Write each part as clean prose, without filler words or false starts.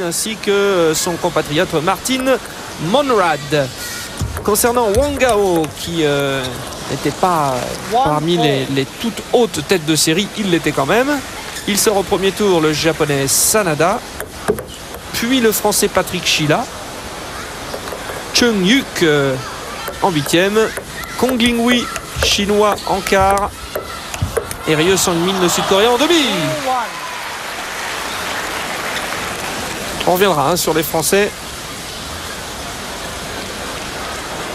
ainsi que son compatriote Martin Monrad. Concernant Wang Gao, qui n'était pas parmi les toutes hautes têtes de série, il l'était quand même. Il sort au premier tour le japonais Sanada, puis le français Patrick Shila, Chung Yuk en 8e, Kong Linghui chinois en quart et Ryo Sang-min le sud-coréen en demi. On reviendra sur les Français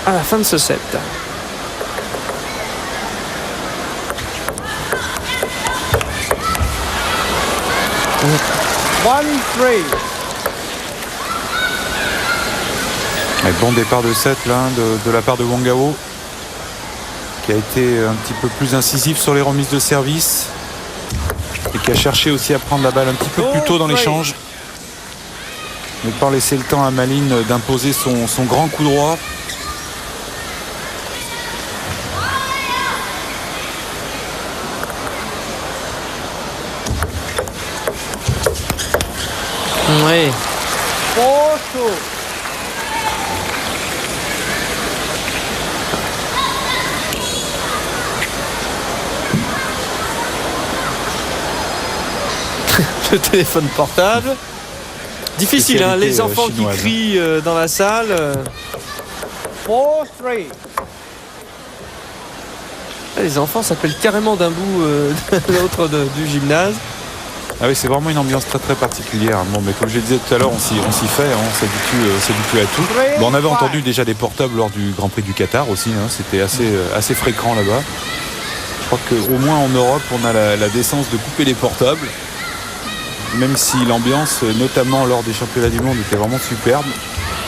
à la fin de ce set. Bon départ de set là, de la part de Wang Gao, qui a été un petit peu plus incisif sur les remises de service et qui a cherché aussi à prendre la balle un petit peu plus tôt dans l'échange, ne pas laisser le temps à Malin d'imposer son grand coup droit. Oui. Le téléphone portable. Difficile, hein, les enfants chinoise, qui crient dans la salle. 4-3. Les enfants s'appellent carrément d'un bout de l'autre du gymnase. Ah oui, c'est vraiment une ambiance très très particulière. Bon, mais comme je le disais tout à l'heure, on s'y fait, on s'habitue à tout. Bon, on avait entendu déjà des portables lors du Grand Prix du Qatar aussi, hein, c'était assez fréquent là-bas. Je crois qu'au moins en Europe, on a la décence de couper les portables, même si l'ambiance, notamment lors des championnats du monde, était vraiment superbe.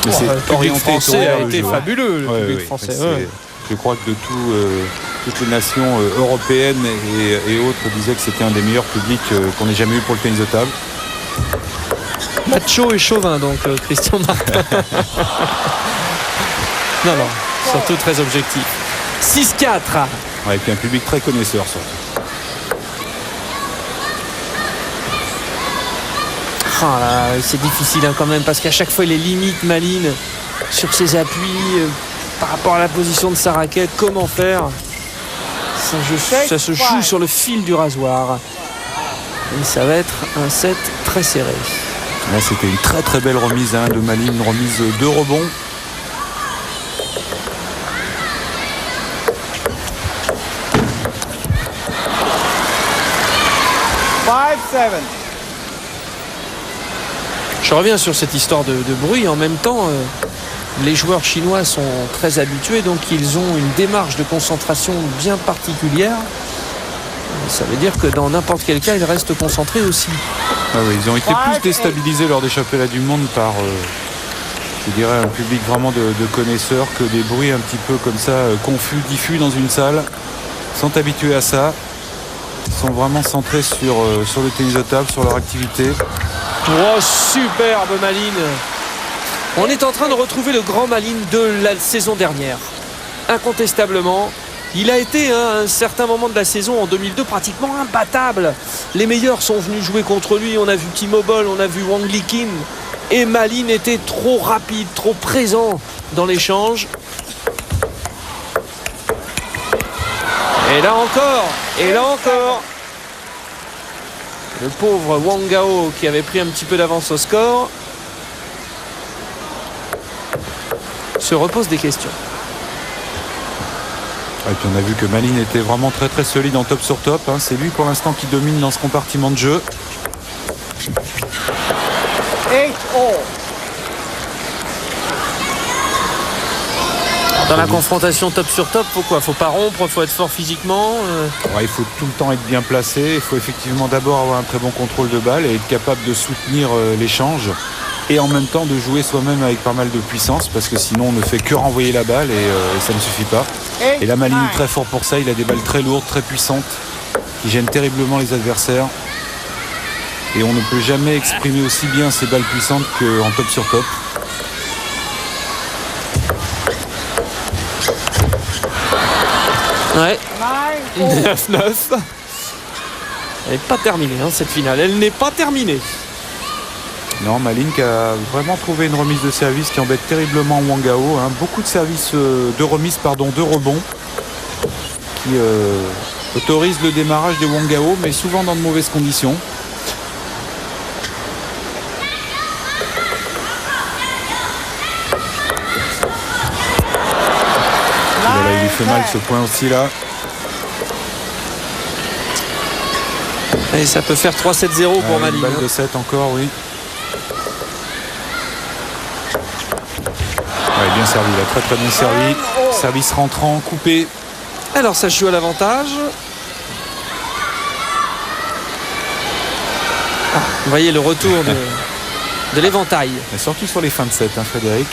Mais c'est orienté français a été fabuleux, le public français. Je crois que de toutes les nations européennes et autres disaient que c'était un des meilleurs publics qu'on ait jamais eu pour le tennis de table. Macho et chauvin, donc Christian Martin. non, surtout très objectif. 6-4. Avec un public très connaisseur, surtout. C'est difficile quand même, parce qu'à chaque fois il est limite Malin sur ses appuis par rapport à la position de sa raquette. Comment faire? Ça se joue sur le fil du rasoir et ça va être un set très serré. Là, c'était une très très belle remise de Malin, une remise de rebond. Je reviens sur cette histoire de bruit. En même temps, les joueurs chinois sont très habitués, donc ils ont une démarche de concentration bien particulière. Ça veut dire que dans n'importe quel cas, ils restent concentrés aussi. Ah oui, ils ont été plus déstabilisés lors des championnats du monde par, je dirais, un public vraiment de connaisseurs, que des bruits un petit peu comme ça, confus, diffus dans une salle. Ils sont habitués à ça. Ils sont vraiment centrés sur le tennis de table, sur leur activité. Oh, superbe Malin. On est en train de retrouver le grand Malin de la saison dernière. Incontestablement. Il a été à un certain moment de la saison en 2002 pratiquement imbattable. Les meilleurs sont venus jouer contre lui. On a vu Timo Boll, on a vu Wang Liqin. Et Malin était trop rapide, trop présent dans l'échange. Et là encore. Le pauvre Wang Gao qui avait pris un petit peu d'avance au score se repose des questions. Et puis on a vu que Malin était vraiment très très solide en top sur top. C'est lui pour l'instant qui domine dans ce compartiment de jeu. 8-all. Dans la confrontation top sur top, faut pas rompre, faut être fort physiquement. Il faut tout le temps être bien placé. Il faut effectivement d'abord avoir un très bon contrôle de balle et être capable de soutenir l'échange. Et en même temps de jouer soi-même avec pas mal de puissance, parce que sinon on ne fait que renvoyer la balle et ça ne suffit pas. Et là Malin est très fort pour ça, il a des balles très lourdes, très puissantes, qui gênent terriblement les adversaires. Et on ne peut jamais exprimer aussi bien ces balles puissantes qu'en top sur top. Ouais. 9-9. Elle n'est pas terminée, cette finale. Elle n'est pas terminée. Non, Malin qui a vraiment trouvé une remise de service qui embête terriblement Wang Gao. Hein. Beaucoup de services de remise, de rebond qui autorisent le démarrage de Wang Gao, mais souvent dans de mauvaises conditions. Voilà, il lui fait mal ce point aussi là. Et ça peut faire 3-7-0 pour Malin. Une balle de 7 encore, oui. Ouais, bien servi, là, très très bien servi. Service rentrant, coupé. Alors ça joue à l'avantage. Vous voyez le retour de l'éventail. Et surtout sur les fins de set, hein, Frédéric.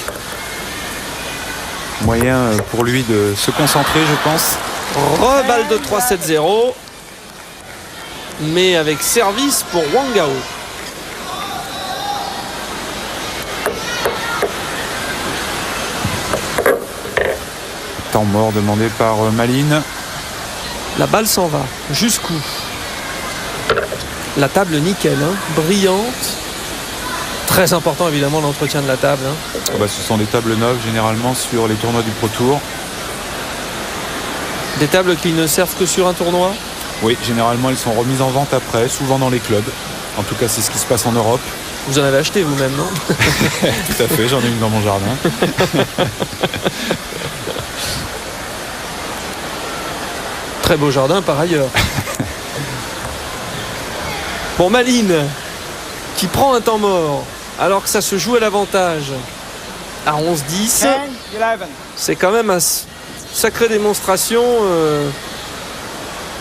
Moyen pour lui de se concentrer, je pense. Reballe de 3-7-0. Mais avec service pour Wang Gao. Temps mort demandé par Malin. La balle s'en va. Jusqu'où? La table nickel, hein, brillante. Très important évidemment l'entretien de la table. Hein. Bah, ce sont des tables neuves généralement sur les tournois du Pro Tour. Des tables qui ne servent que sur un tournoi? Oui, généralement elles sont remises en vente après, souvent dans les clubs. En tout cas, c'est ce qui se passe en Europe. Vous en avez acheté vous-même, non? Tout à fait, j'en ai une dans mon jardin. Très beau jardin par ailleurs. Pour Malin, qui prend un temps mort, alors que ça se joue à l'avantage à 11-10. C'est quand même une sacrée démonstration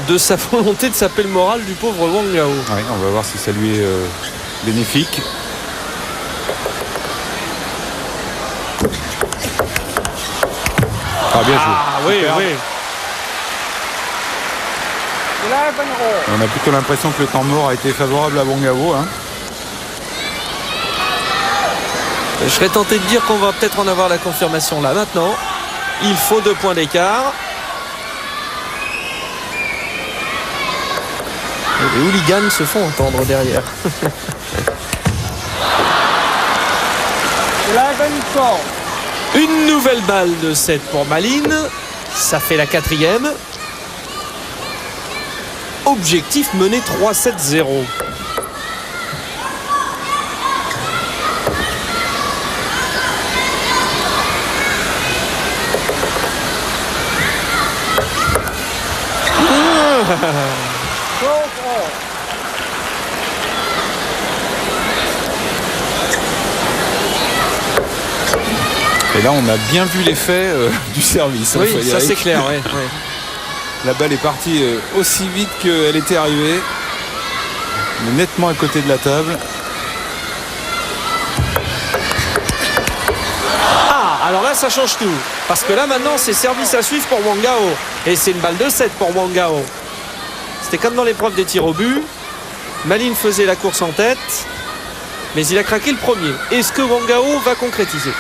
de sa volonté de saper le moral du pauvre Wang Gao. Oui, on va voir si ça lui est bénéfique. Ah, bien joué. Ah oui, Super. oui. On a plutôt l'impression que le temps mort a été favorable à Wang Gao. Hein. Je serais tenté de dire qu'on va peut-être en avoir la confirmation là maintenant. Il faut 2 points d'écart. Et les hooligans se font entendre derrière. Une nouvelle balle de 7 pour Malin. Ça fait la 4e. Objectif mené 3-7-0. Et là, on a bien vu l'effet du service. Oui, Frédéric. ça c'est clair. Ouais, ouais. La balle est partie aussi vite qu'elle était arrivée. Mais nettement à côté de la table. Ah, alors là ça change tout. Parce que là maintenant c'est service à suivre pour Wang Gao. Et c'est une balle de 7 pour Wang Gao. C'était comme dans l'épreuve des tirs au but. Malin faisait la course en tête. Mais il a craqué le premier. Est-ce que Wang Gao va concrétiser?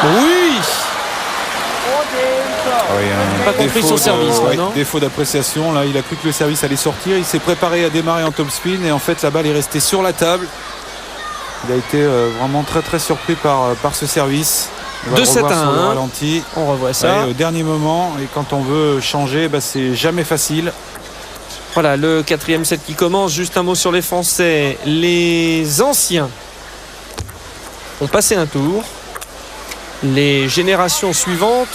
Oui. Oui, Pas compris son service, non? défaut d'appréciation. Là, il a cru que le service allait sortir. Il s'est préparé à démarrer en top spin et en fait, la balle est restée sur la table. Il a été vraiment très très surpris par ce service. 2-7-1. Ralenti. On revoit ça. Ouais, au dernier moment, et quand on veut changer, c'est jamais facile. Voilà le 4e set qui commence. Juste un mot sur les Français. Les anciens ont passé un tour. Les générations suivantes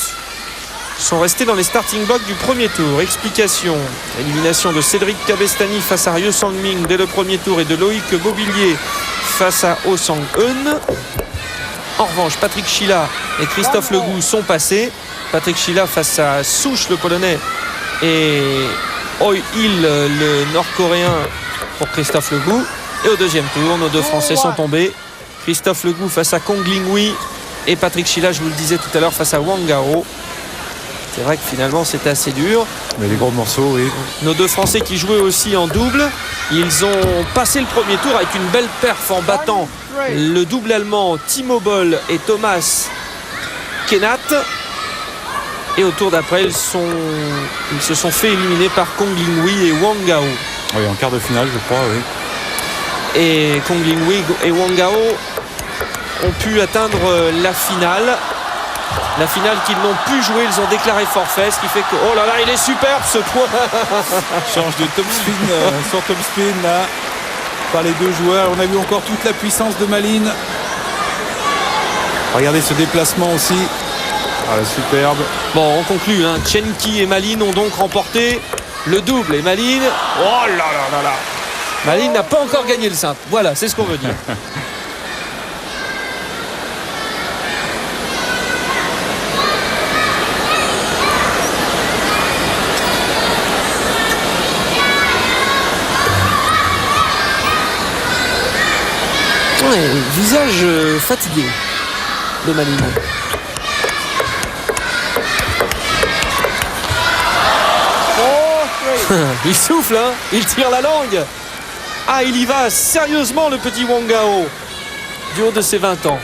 sont restés dans les starting blocks du premier tour. Explication: élimination de Cédric Cabestany face à Ryu Sang-min dès le premier tour et de Loïc Beauvillier face à Oh Sang-eun. En revanche, Patrick Szyla et Christophe Legout sont passés. Patrick Szyla face à Souche le Polonais et Oi Il le Nord-Coréen pour Christophe Legout. Et au deuxième tour, nos 2 Français sont tombés. Christophe Legout face à Kong Linghui et Patrick Szyla, je vous le disais tout à l'heure, face à Wang Gao. C'est vrai que finalement c'était assez dur. Mais les gros morceaux, oui. Nos 2 Français qui jouaient aussi en double, ils ont passé le premier tour avec une belle perf en battant le double allemand Timo Boll et Thomas Kennat. Et au tour d'après, ils se sont fait éliminer par Kong Linghui et Wang Gao. Oui, en quart de finale, je crois, oui. et Kong Linghui et Wang Gao ont pu atteindre la finale. La finale qu'ils n'ont pu jouer, ils ont déclaré forfait, ce qui fait que... Oh là là, il est superbe ce point. Change de top spin sur top spin là par les deux joueurs. On a vu encore toute la puissance de Malines. Regardez ce déplacement aussi. Ah, superbe. Bon, on conclut. Chen Qi et Malines ont donc remporté le double. Et Malines... Oh là là là là. Malines n'a pas encore gagné le simple. Voilà, c'est ce qu'on veut dire. Ouais, visage fatigué de Malines. Il souffle, hein, il tire la langue. Ah, il y va sérieusement, le petit Wang Gao, du haut de ses 20 ans.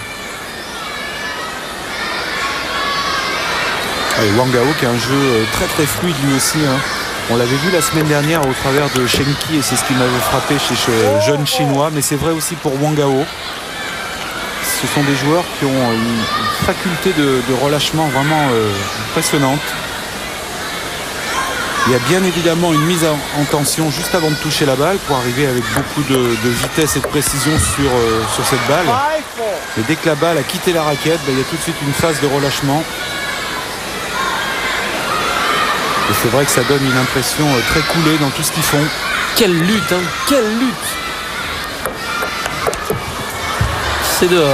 Et Wang Gao qui a un jeu très très fluide lui aussi. On l'avait vu la semaine dernière au travers de Shen Qi et c'est ce qui m'avait frappé chez ce jeune chinois. Mais c'est vrai aussi pour Wang Gao. Ce sont des joueurs qui ont une faculté de relâchement vraiment impressionnante. Il y a bien évidemment une mise en tension juste avant de toucher la balle pour arriver avec beaucoup de vitesse et de précision sur cette balle. Et dès que la balle a quitté la raquette, il y a tout de suite une phase de relâchement. Et c'est vrai que ça donne une impression très coulée dans tout ce qu'ils font. Quelle lutte, hein, quelle lutte. C'est dehors.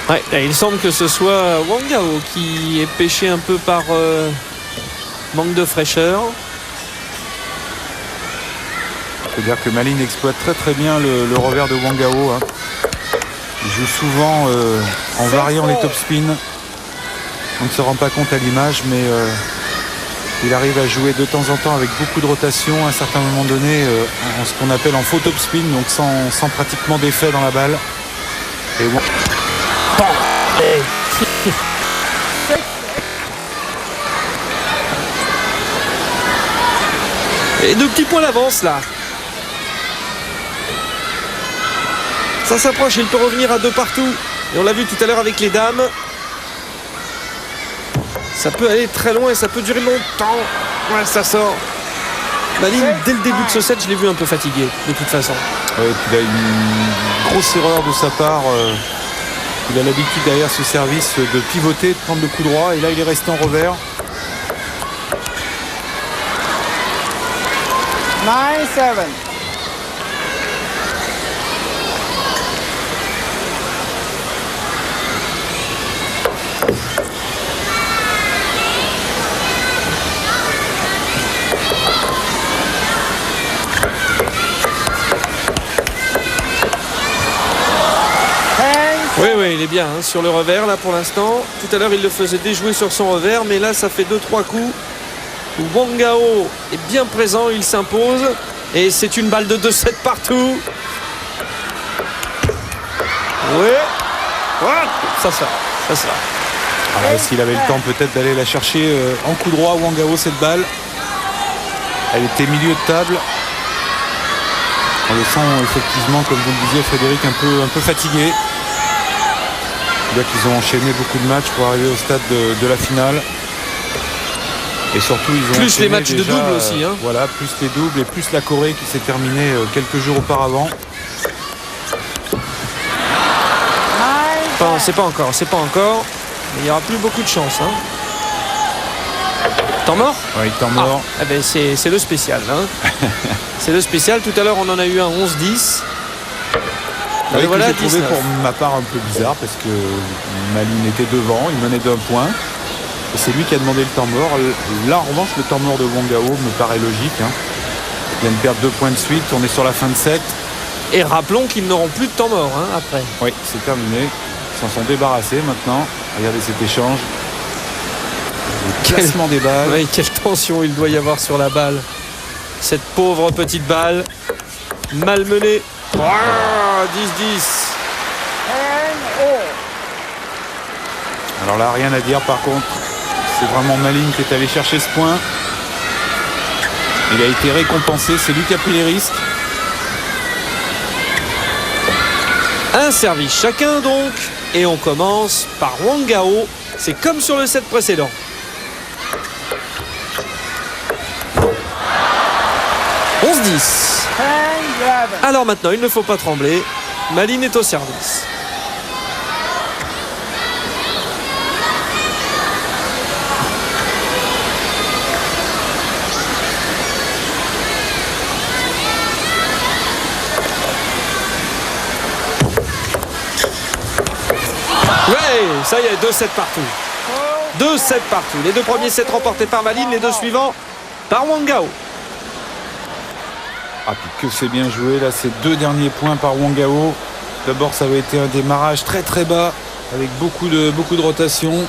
Ouais, il semble que ce soit Wang Gao qui est pêché un peu par manque de fraîcheur. C'est-à-dire que Malines exploite très très bien le revers de Wang Gao. Il joue souvent en variant les top spins. On ne se rend pas compte à l'image, mais il arrive à jouer de temps en temps avec beaucoup de rotation à un certain moment donné en ce qu'on appelle en faux top spin, donc sans pratiquement d'effet dans la balle. Et bon. Et 2 petits points d'avance là. Ça s'approche, il peut revenir à 2 partout. Et on l'a vu tout à l'heure avec les dames. Ça peut aller très loin et ça peut durer longtemps. Ouais, ça sort. Malines, dès le début de ce set, je l'ai vu un peu fatigué, de toute façon. Ouais, puis là, une grosse erreur de sa part. Il a l'habitude derrière ce service de pivoter, de prendre le coup droit. Et là, il est resté en revers. 9-7. Oui, il est bien sur le revers là pour l'instant. Tout à l'heure, il le faisait déjouer sur son revers, mais là, ça fait 2-3 coups où Wang Gao est bien présent, il s'impose. Et c'est une balle de 2-7 partout. Oui. Ça sort. Alors, s'il avait le temps peut-être d'aller la chercher en coup droit, Wang Gao, cette balle. Elle était milieu de table. On le sent effectivement, comme vous le disiez Frédéric, un peu fatigué. Là qu'ils ont enchaîné beaucoup de matchs pour arriver au stade de la finale. Et surtout ils ont plus les matchs déjà, de double aussi. Voilà, plus les doubles et plus la Corée qui s'est terminée quelques jours auparavant. C'est pas encore. Mais il n'y aura plus beaucoup de chance. Temps mort ? Oui, temps mort. Ah, ben c'est le spécial. C'est le spécial. Tout à l'heure, on en a eu un 11-10. Oui, voilà, j'ai trouvé pour ma part un peu bizarre parce que Malines était devant, il menait d'1 point. Et c'est lui qui a demandé le temps mort. Là, en revanche, le temps mort de Wang Gao me paraît logique. Il vient de perdre 2 points de suite. On est sur la fin de set. Et rappelons qu'ils n'auront plus de temps mort après. Oui, c'est terminé. Ils s'en sont débarrassés maintenant. Regardez cet échange. le placement des balles. Oui, quelle tension il doit y avoir sur la balle. Cette pauvre petite balle. Malmenée. 10-10. Alors là, rien à dire par contre. C'est vraiment Malines qui est allé chercher ce point. Il a été récompensé, c'est lui qui a pris les risques. Un service chacun donc. Et on commence par Wang Gao. C'est comme sur le set précédent. On se 10. Alors maintenant, il ne faut pas trembler. Malines est au service. Ouais, ça y est, 2-7 partout. 2-7 partout. Les deux premiers sets remportés par Malines, les deux suivants par Wang Gao. Ah, puis que c'est bien joué là, ces deux derniers points par Wang Gao. D'abord, ça avait été un démarrage très très bas avec beaucoup de rotation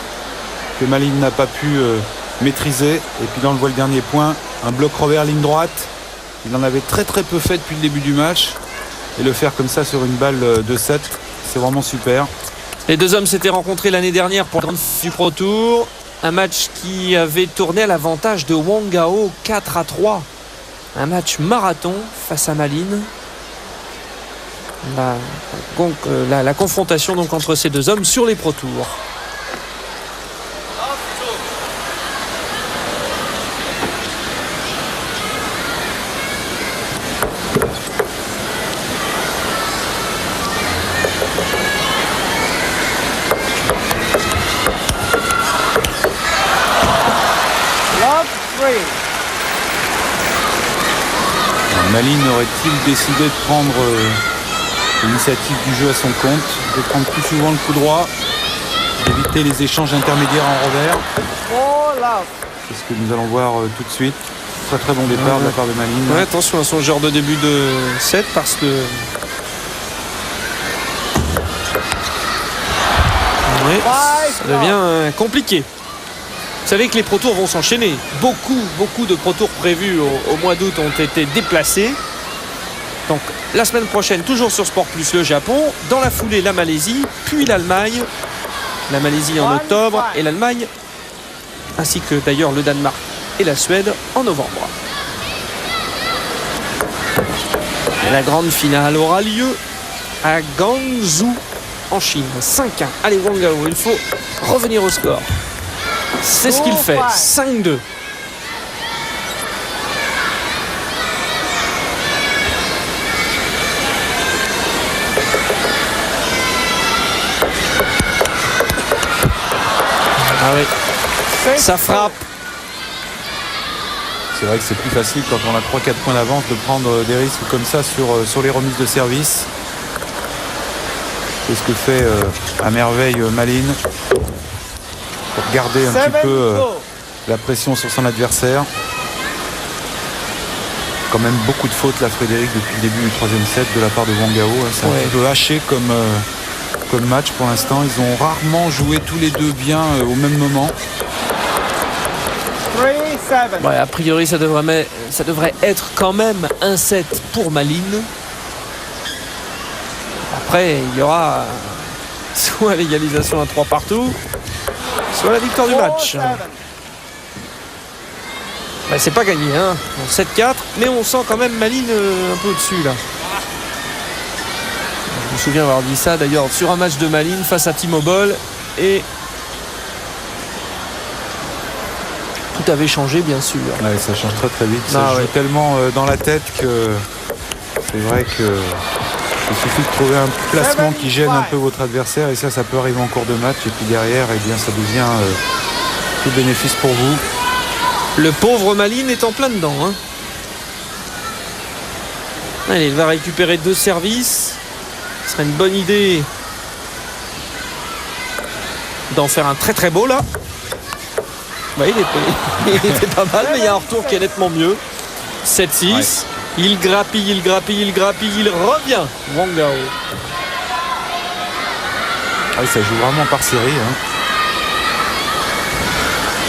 que Malines n'a pas pu maîtriser. Et puis là, on le voit le dernier point, un bloc revers ligne droite. Il en avait très très peu fait depuis le début du match. Et le faire comme ça sur une balle de 7, c'est vraiment super. Les deux hommes s'étaient rencontrés l'année dernière pour le Grand Prix du Pro Tour. Un match qui avait tourné à l'avantage de Wang Gao 4-3. Un match marathon face à Malines. La confrontation donc entre ces deux hommes sur les Pro Tours. Malines aurait-il décidé de prendre l'initiative du jeu à son compte, de prendre plus souvent le coup droit, d'éviter les échanges intermédiaires en revers? C'est ce que nous allons voir tout de suite. Très très bon départ de la part de Malines. Ouais, attention à son genre de début de set parce que ça devient compliqué. Vous savez que les Pro Tours vont s'enchaîner. Beaucoup de Pro Tours prévus au mois d'août ont été déplacés. Donc la semaine prochaine, toujours sur Sport Plus, le Japon. Dans la foulée, la Malaisie, puis l'Allemagne. La Malaisie en octobre et l'Allemagne, ainsi que d'ailleurs le Danemark et la Suède en novembre. Et la grande finale aura lieu à Guangzhou en Chine. 5-1. Allez, Wang Gao, il faut revenir au score. C'est ce qu'il fait. 5-2. Ah oui. Ça frappe. C'est vrai que c'est plus facile quand on a 3-4 points d'avance de prendre des risques comme ça sur les remises de service. C'est ce que fait à merveille Malines pour garder un petit peu la pression sur son adversaire. Quand même beaucoup de fautes là, Frédéric, depuis le début du troisième set de la part de Wang Gao. C'est un petit peu haché comme match pour l'instant. Ils ont rarement joué tous les deux bien au même moment. Ouais, a priori, ça devrait être quand même un set pour Malines. Après, il y aura soit l'égalisation à 3 partout, soit la victoire du match. Bah, c'est pas gagné, hein. 7-4, mais on sent quand même Malines un peu au-dessus là. Je me souviens avoir dit ça d'ailleurs sur un match de Malines face à T-Mobile et tout avait changé bien sûr. Ouais, ça change très très vite. Ça joue tellement dans la tête que c'est vrai que il suffit de trouver un placement qui gêne un peu votre adversaire et ça peut arriver en cours de match et puis derrière, eh bien, ça devient tout bénéfice pour vous. Le pauvre Malines est en plein dedans. Hein. Allez, il va récupérer 2 services. Ce serait une bonne idée d'en faire un très très beau là. Ouais, il était pas mal, mais il y a un retour qui est nettement mieux. 7-6. Ouais. Il grappille, il revient. Wang Gao. Ah, ça joue vraiment par série. Hein.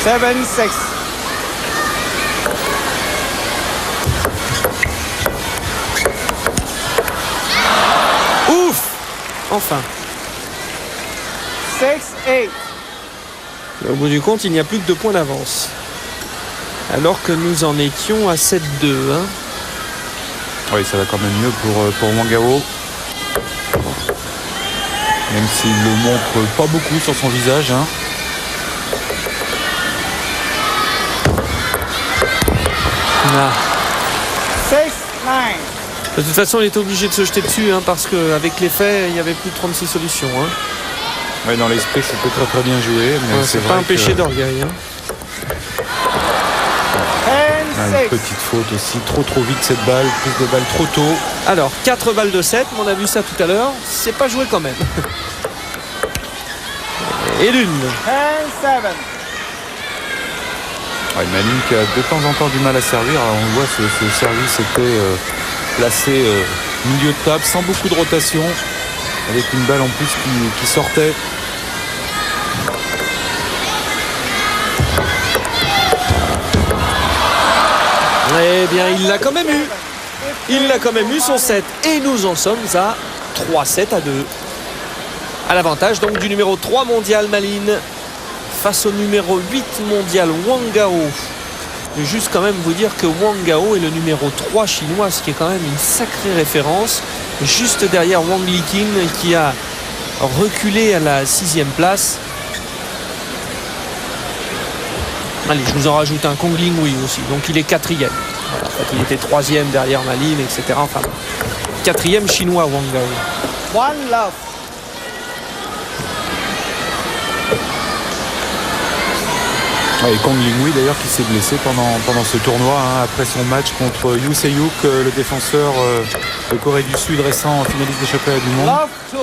7-6. Ouf! Enfin. 6-8. Au bout du compte, il n'y a plus que 2 points d'avance. Alors que nous en étions à 7-2. Hein. Oui, ça va quand même mieux pour Wangao. Même s'il le montre pas beaucoup sur son visage. Hein. Ah. 6-9. De toute façon, il était obligé de se jeter dessus hein, parce qu'avec les faits, il n'y avait plus de 36 solutions. Hein. Ouais, dans l'esprit, c'était très très bien joué. Mais Ouais, c'est pas un péché d'orgueil. Hein. Une petite faute aussi. Trop vite cette balle. Prise de balle trop tôt. Alors, 4 balles de 7, on a vu ça tout à l'heure. C'est pas joué quand même. Et l'une. 10-7. Ouais, Malines qui a de temps en temps du mal à servir. Alors, on voit ce service était placé milieu de table sans beaucoup de rotation. Avec une balle en plus qui sortait. Eh bien, il l'a quand même eu. Il l'a quand même eu son 7. Et nous en sommes à 3-7-2. À l'avantage donc du numéro 3 mondial Malines face au numéro 8 mondial Wangao. Je vais juste quand même vous dire que Wangao est le numéro 3 chinois, ce qui est quand même une sacrée référence. Juste derrière Wang Liqin qui a reculé à la 6e place. Allez, je vous en rajoute un, Kong Linghui aussi. Donc il est 4e. Voilà, en fait, il était 3e derrière Malines, etc. Enfin, 4e chinois Wangao. One love. Ouais, et Kong Linghui d'ailleurs qui s'est blessé pendant ce tournoi hein, après son match contre Yu Se-yuk, le défenseur de Corée du Sud récent finaliste des championnats du monde. Love 2.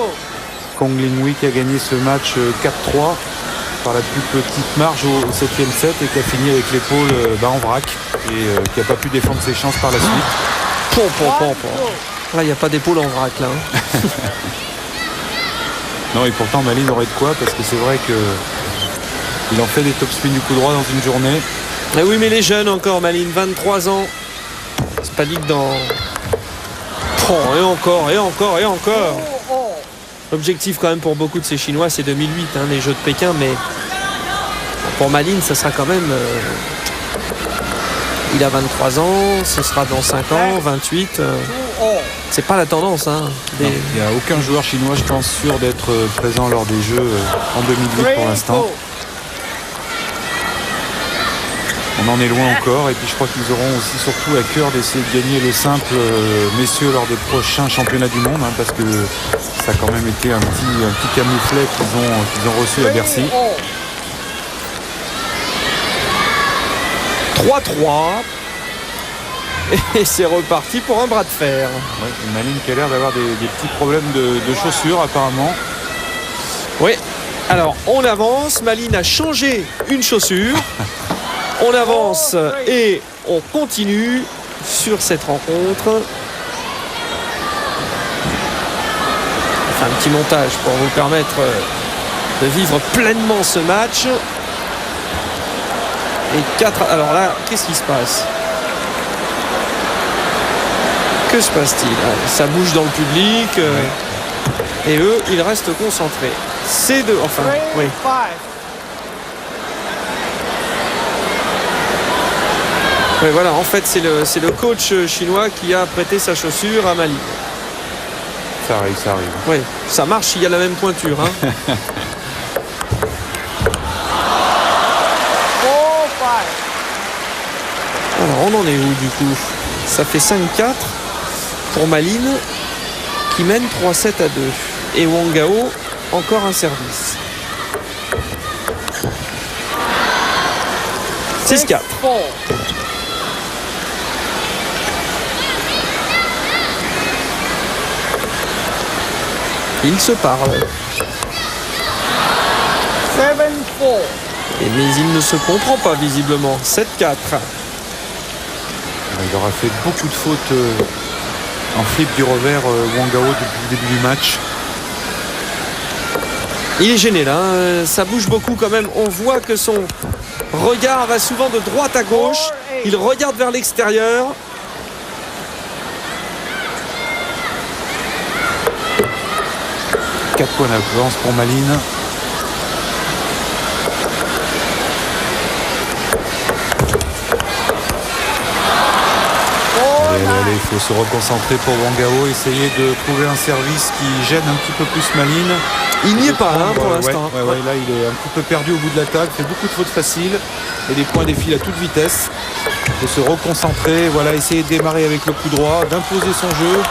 Kong Linghui qui a gagné ce match 4-3 par la plus petite marge au 7e set et qui a fini avec l'épaule en vrac et qui n'a pas pu défendre ses chances par la suite. Là, il n'y a pas d'épaule en vrac là. Hein. Non, et pourtant Malines aurait de quoi parce que c'est vrai que il en fait des top spins du coup droit dans une journée. Et oui, mais les jeunes encore, Malines, 23 ans. C'est pas dit que dans... Oh, et encore. L'objectif quand même pour beaucoup de ces Chinois, c'est 2008, hein, les Jeux de Pékin, mais pour Malines, ça sera quand même... Il a 23 ans, ce sera dans 5 ans, 28. C'est pas la tendance. Hein, il n'y a aucun joueur chinois, je pense, sûr d'être présent lors des Jeux en 2008 pour l'instant. On en est loin encore et puis je crois qu'ils auront aussi surtout à cœur d'essayer de gagner le simple messieurs lors des prochains championnats du monde hein, parce que ça a quand même été un petit camouflet qu'ils ont reçu à Bercy. 3-3 et c'est reparti pour un bras de fer. Ouais, une Malines qui a l'air d'avoir des petits problèmes de chaussures apparemment. Oui, alors on avance, Malines a changé une chaussure. On avance et on continue sur cette rencontre. Enfin, un petit montage pour vous permettre de vivre pleinement ce match. Et 4... Alors là, qu'est-ce qui se passe? Que se passe-t-il? Ça bouge dans le public. Et eux, ils restent concentrés. C'est de... Enfin, oui. Oui, voilà, en fait, c'est le coach chinois qui a prêté sa chaussure à Malines. Ça arrive. Oui, ça marche s'il y a la même pointure. Hein. Alors, on en est où du coup? Ça fait 5-4 pour Malines qui mène 3-7-2. Et Wangao, encore un service. 6-4. Ils se parlent. 7-4. Mais il ne se comprend pas visiblement. 7-4. Il aura fait beaucoup de fautes en flip du revers Wangao depuis le début du match. Il est gêné là, ça bouge beaucoup quand même. On voit que son regard va souvent de droite à gauche. Il regarde vers l'extérieur. « 4 points d'avance pour Malines. Allez, il faut se reconcentrer pour Wangao, essayer de trouver un service qui gêne un petit peu plus Malines. Il n'y est pas pour l'instant. Ouais, là il est un petit peu perdu au bout de la table, fait beaucoup de fautes faciles et des points défilent à toute vitesse. Il faut se reconcentrer, voilà, essayer de démarrer avec le coup droit, d'imposer son jeu.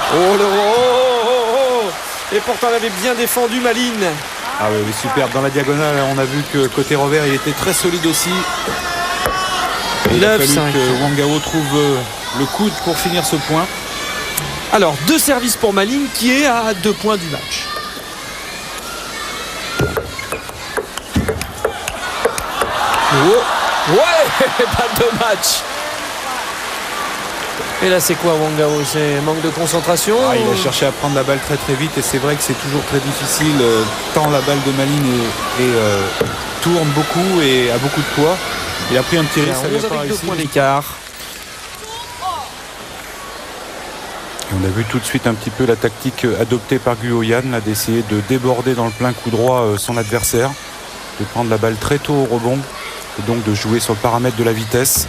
Et pourtant elle avait bien défendu Malines. Ah oui, superbe. Dans la diagonale, on a vu que côté revers, il était très solide aussi. Et il a fallu que Wangao trouve le coude pour finir ce point. Alors, 2 services pour Malines qui est à 2 points du match. Ouais, pas de match. Et là, c'est quoi Wangao? C'est manque de concentration? Il a cherché à prendre la balle très très vite et c'est vrai que c'est toujours très difficile tant la balle de Malines tourne beaucoup et a beaucoup de poids. Il a pris un petit risque, ça n'a pas réussi. 2 points d'écart. Et on a vu tout de suite un petit peu la tactique adoptée par Guoyan, d'essayer de déborder dans le plein coup droit son adversaire, de prendre la balle très tôt au rebond et donc de jouer sur le paramètre de la vitesse.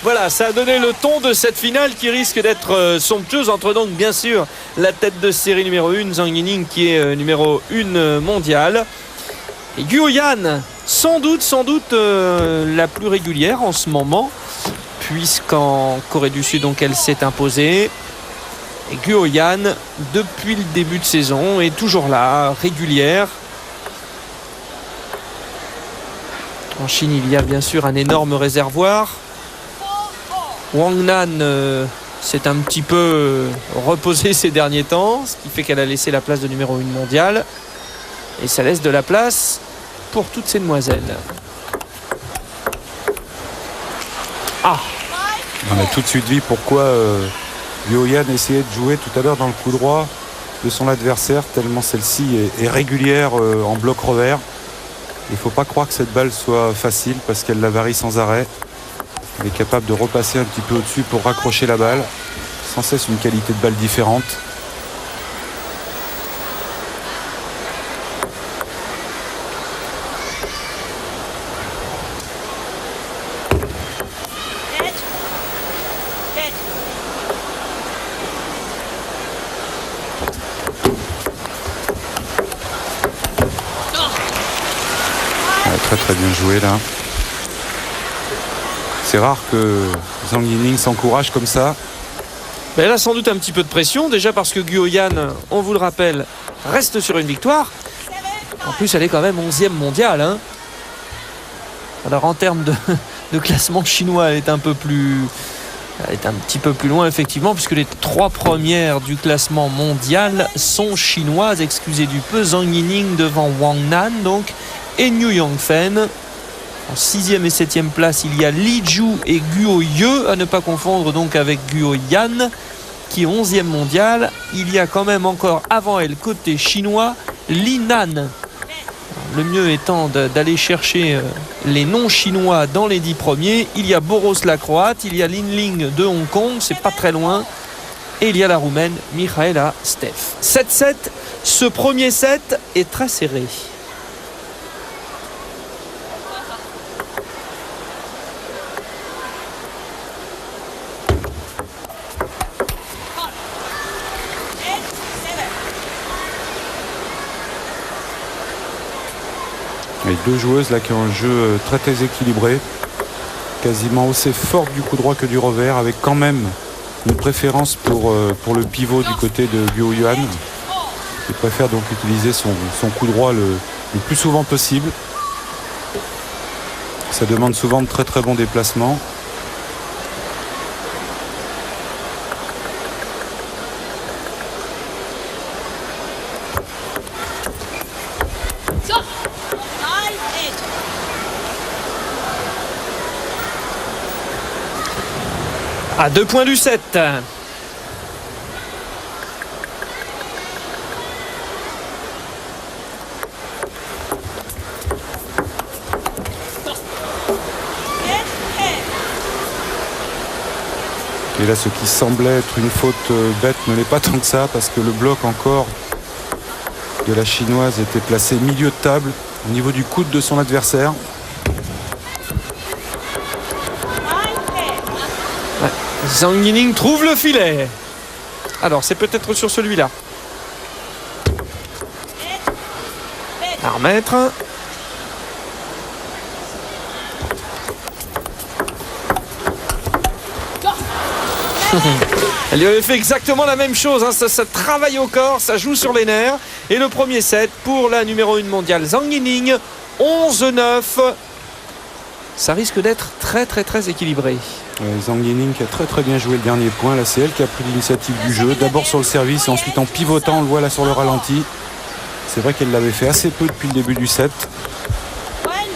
Voilà, ça a donné le ton de cette finale qui risque d'être somptueuse entre donc bien sûr la tête de série numéro 1, Zhang Yining, qui est numéro 1 mondial, et Guoyan, sans doute la plus régulière en ce moment, puisqu'en Corée du Sud donc elle s'est imposée. Et Guoyan, depuis le début de saison, est toujours là, régulière. En Chine, il y a bien sûr un énorme réservoir. Wang Nan s'est un petit peu reposée ces derniers temps, ce qui fait qu'elle a laissé la place de numéro 1 mondial. Et ça laisse de la place pour toutes ces demoiselles. On a tout de suite vu pourquoi Guoyan essayait de jouer tout à l'heure dans le coup droit de son adversaire, tellement celle-ci est régulière en bloc revers. Il ne faut pas croire que cette balle soit facile parce qu'elle la varie sans arrêt. Elle est capable de repasser un petit peu au-dessus pour raccrocher la balle. Sans cesse une qualité de balle différente. Très bien joué là. C'est rare que Zhang Yining s'encourage comme ça. Mais elle a sans doute un petit peu de pression, déjà parce que Guoyan, on vous le rappelle, reste sur une victoire. En plus, elle est quand même 11e mondiale. Hein. Alors en termes de classement chinois, elle est un petit peu plus loin effectivement, puisque les 3 premières du classement mondial sont chinoises. Excusez du peu, Zhang Yining devant Wang Nan donc, et Niu Yangfen. En 6e et 7e place, il y a Li Ju et Guo Ye, à ne pas confondre donc avec Guoyan, qui est 11e mondial. Il y a quand même encore avant elle, côté chinois, Li Nan. Le mieux étant d'aller chercher les noms chinois dans les 10 premiers. Il y a Boros la Croate, il y a Lin Ling de Hong Kong, c'est pas très loin. Et il y a la Roumaine Mihaela Steph. 7-7, ce premier set est très serré. Les 2 joueuses là qui ont un jeu très très équilibré, quasiment aussi fort du coup droit que du revers, avec quand même une préférence pour le pivot du côté de Guoyan, qui préfère donc utiliser son coup droit le plus souvent possible. Ça demande souvent de très très bons déplacements. À 2 points du 7. Et là, ce qui semblait être une faute bête ne l'est pas tant que ça, parce que le bloc encore de la chinoise était placé milieu de table, au niveau du coude de son adversaire. Ouais. Zhang Yining trouve le filet. Alors, c'est peut-être sur celui-là. À remettre. Elle lui avait fait exactement la même chose, hein. Ça travaille au corps, ça joue sur les nerfs. Et le premier set pour la numéro 1 mondiale Zhang Yining, 11-9. Ça risque d'être très très très équilibré. Zhang Yining qui a très très bien joué le dernier point. Là, c'est elle qui a pris l'initiative du jeu. D'abord sur le service et ensuite en pivotant, on le voit là sur le ralenti. C'est vrai qu'elle l'avait fait assez peu depuis le début du set.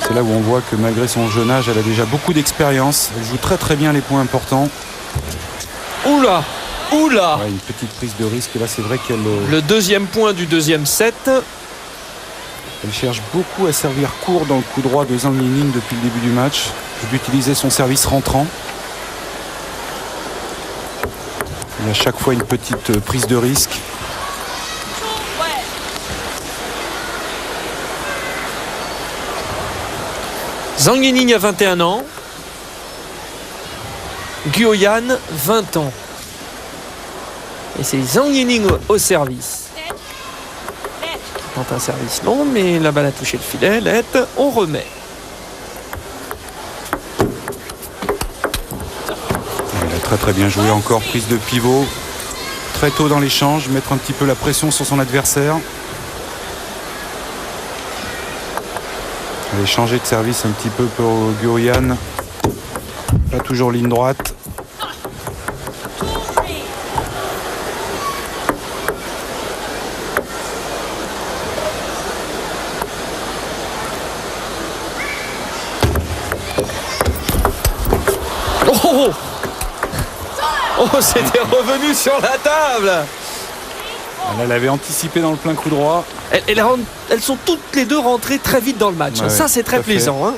C'est là où on voit que malgré son jeune âge, elle a déjà beaucoup d'expérience. Elle joue très très bien les points importants. Oula, oula. Ouais, une petite prise de risque. Là, c'est vrai qu'elle... Le deuxième point du deuxième set. Elle cherche beaucoup à servir court dans le coup droit de Zhang Yining depuis le début du match. D'utiliser son service rentrant. Il y a à chaque fois une petite prise de risque. Zhang Yining a 21 ans. Guoyan, 20 ans. Et c'est Zhang Yining au service. Qui tente un service long, mais la balle a touché le filet. Net, on remet. Elle a très très bien joué encore. Prise de pivot. Très tôt dans l'échange. Mettre un petit peu la pression sur son adversaire. Elle a changé de service un petit peu pour Guoyan. Pas toujours ligne droite. Oh, oh, c'était revenu sur la table. Elle avait anticipé dans le plein coup droit. Elles sont toutes les deux rentrées très vite dans le match. Ouais, ça, c'est très plaisant. Hein.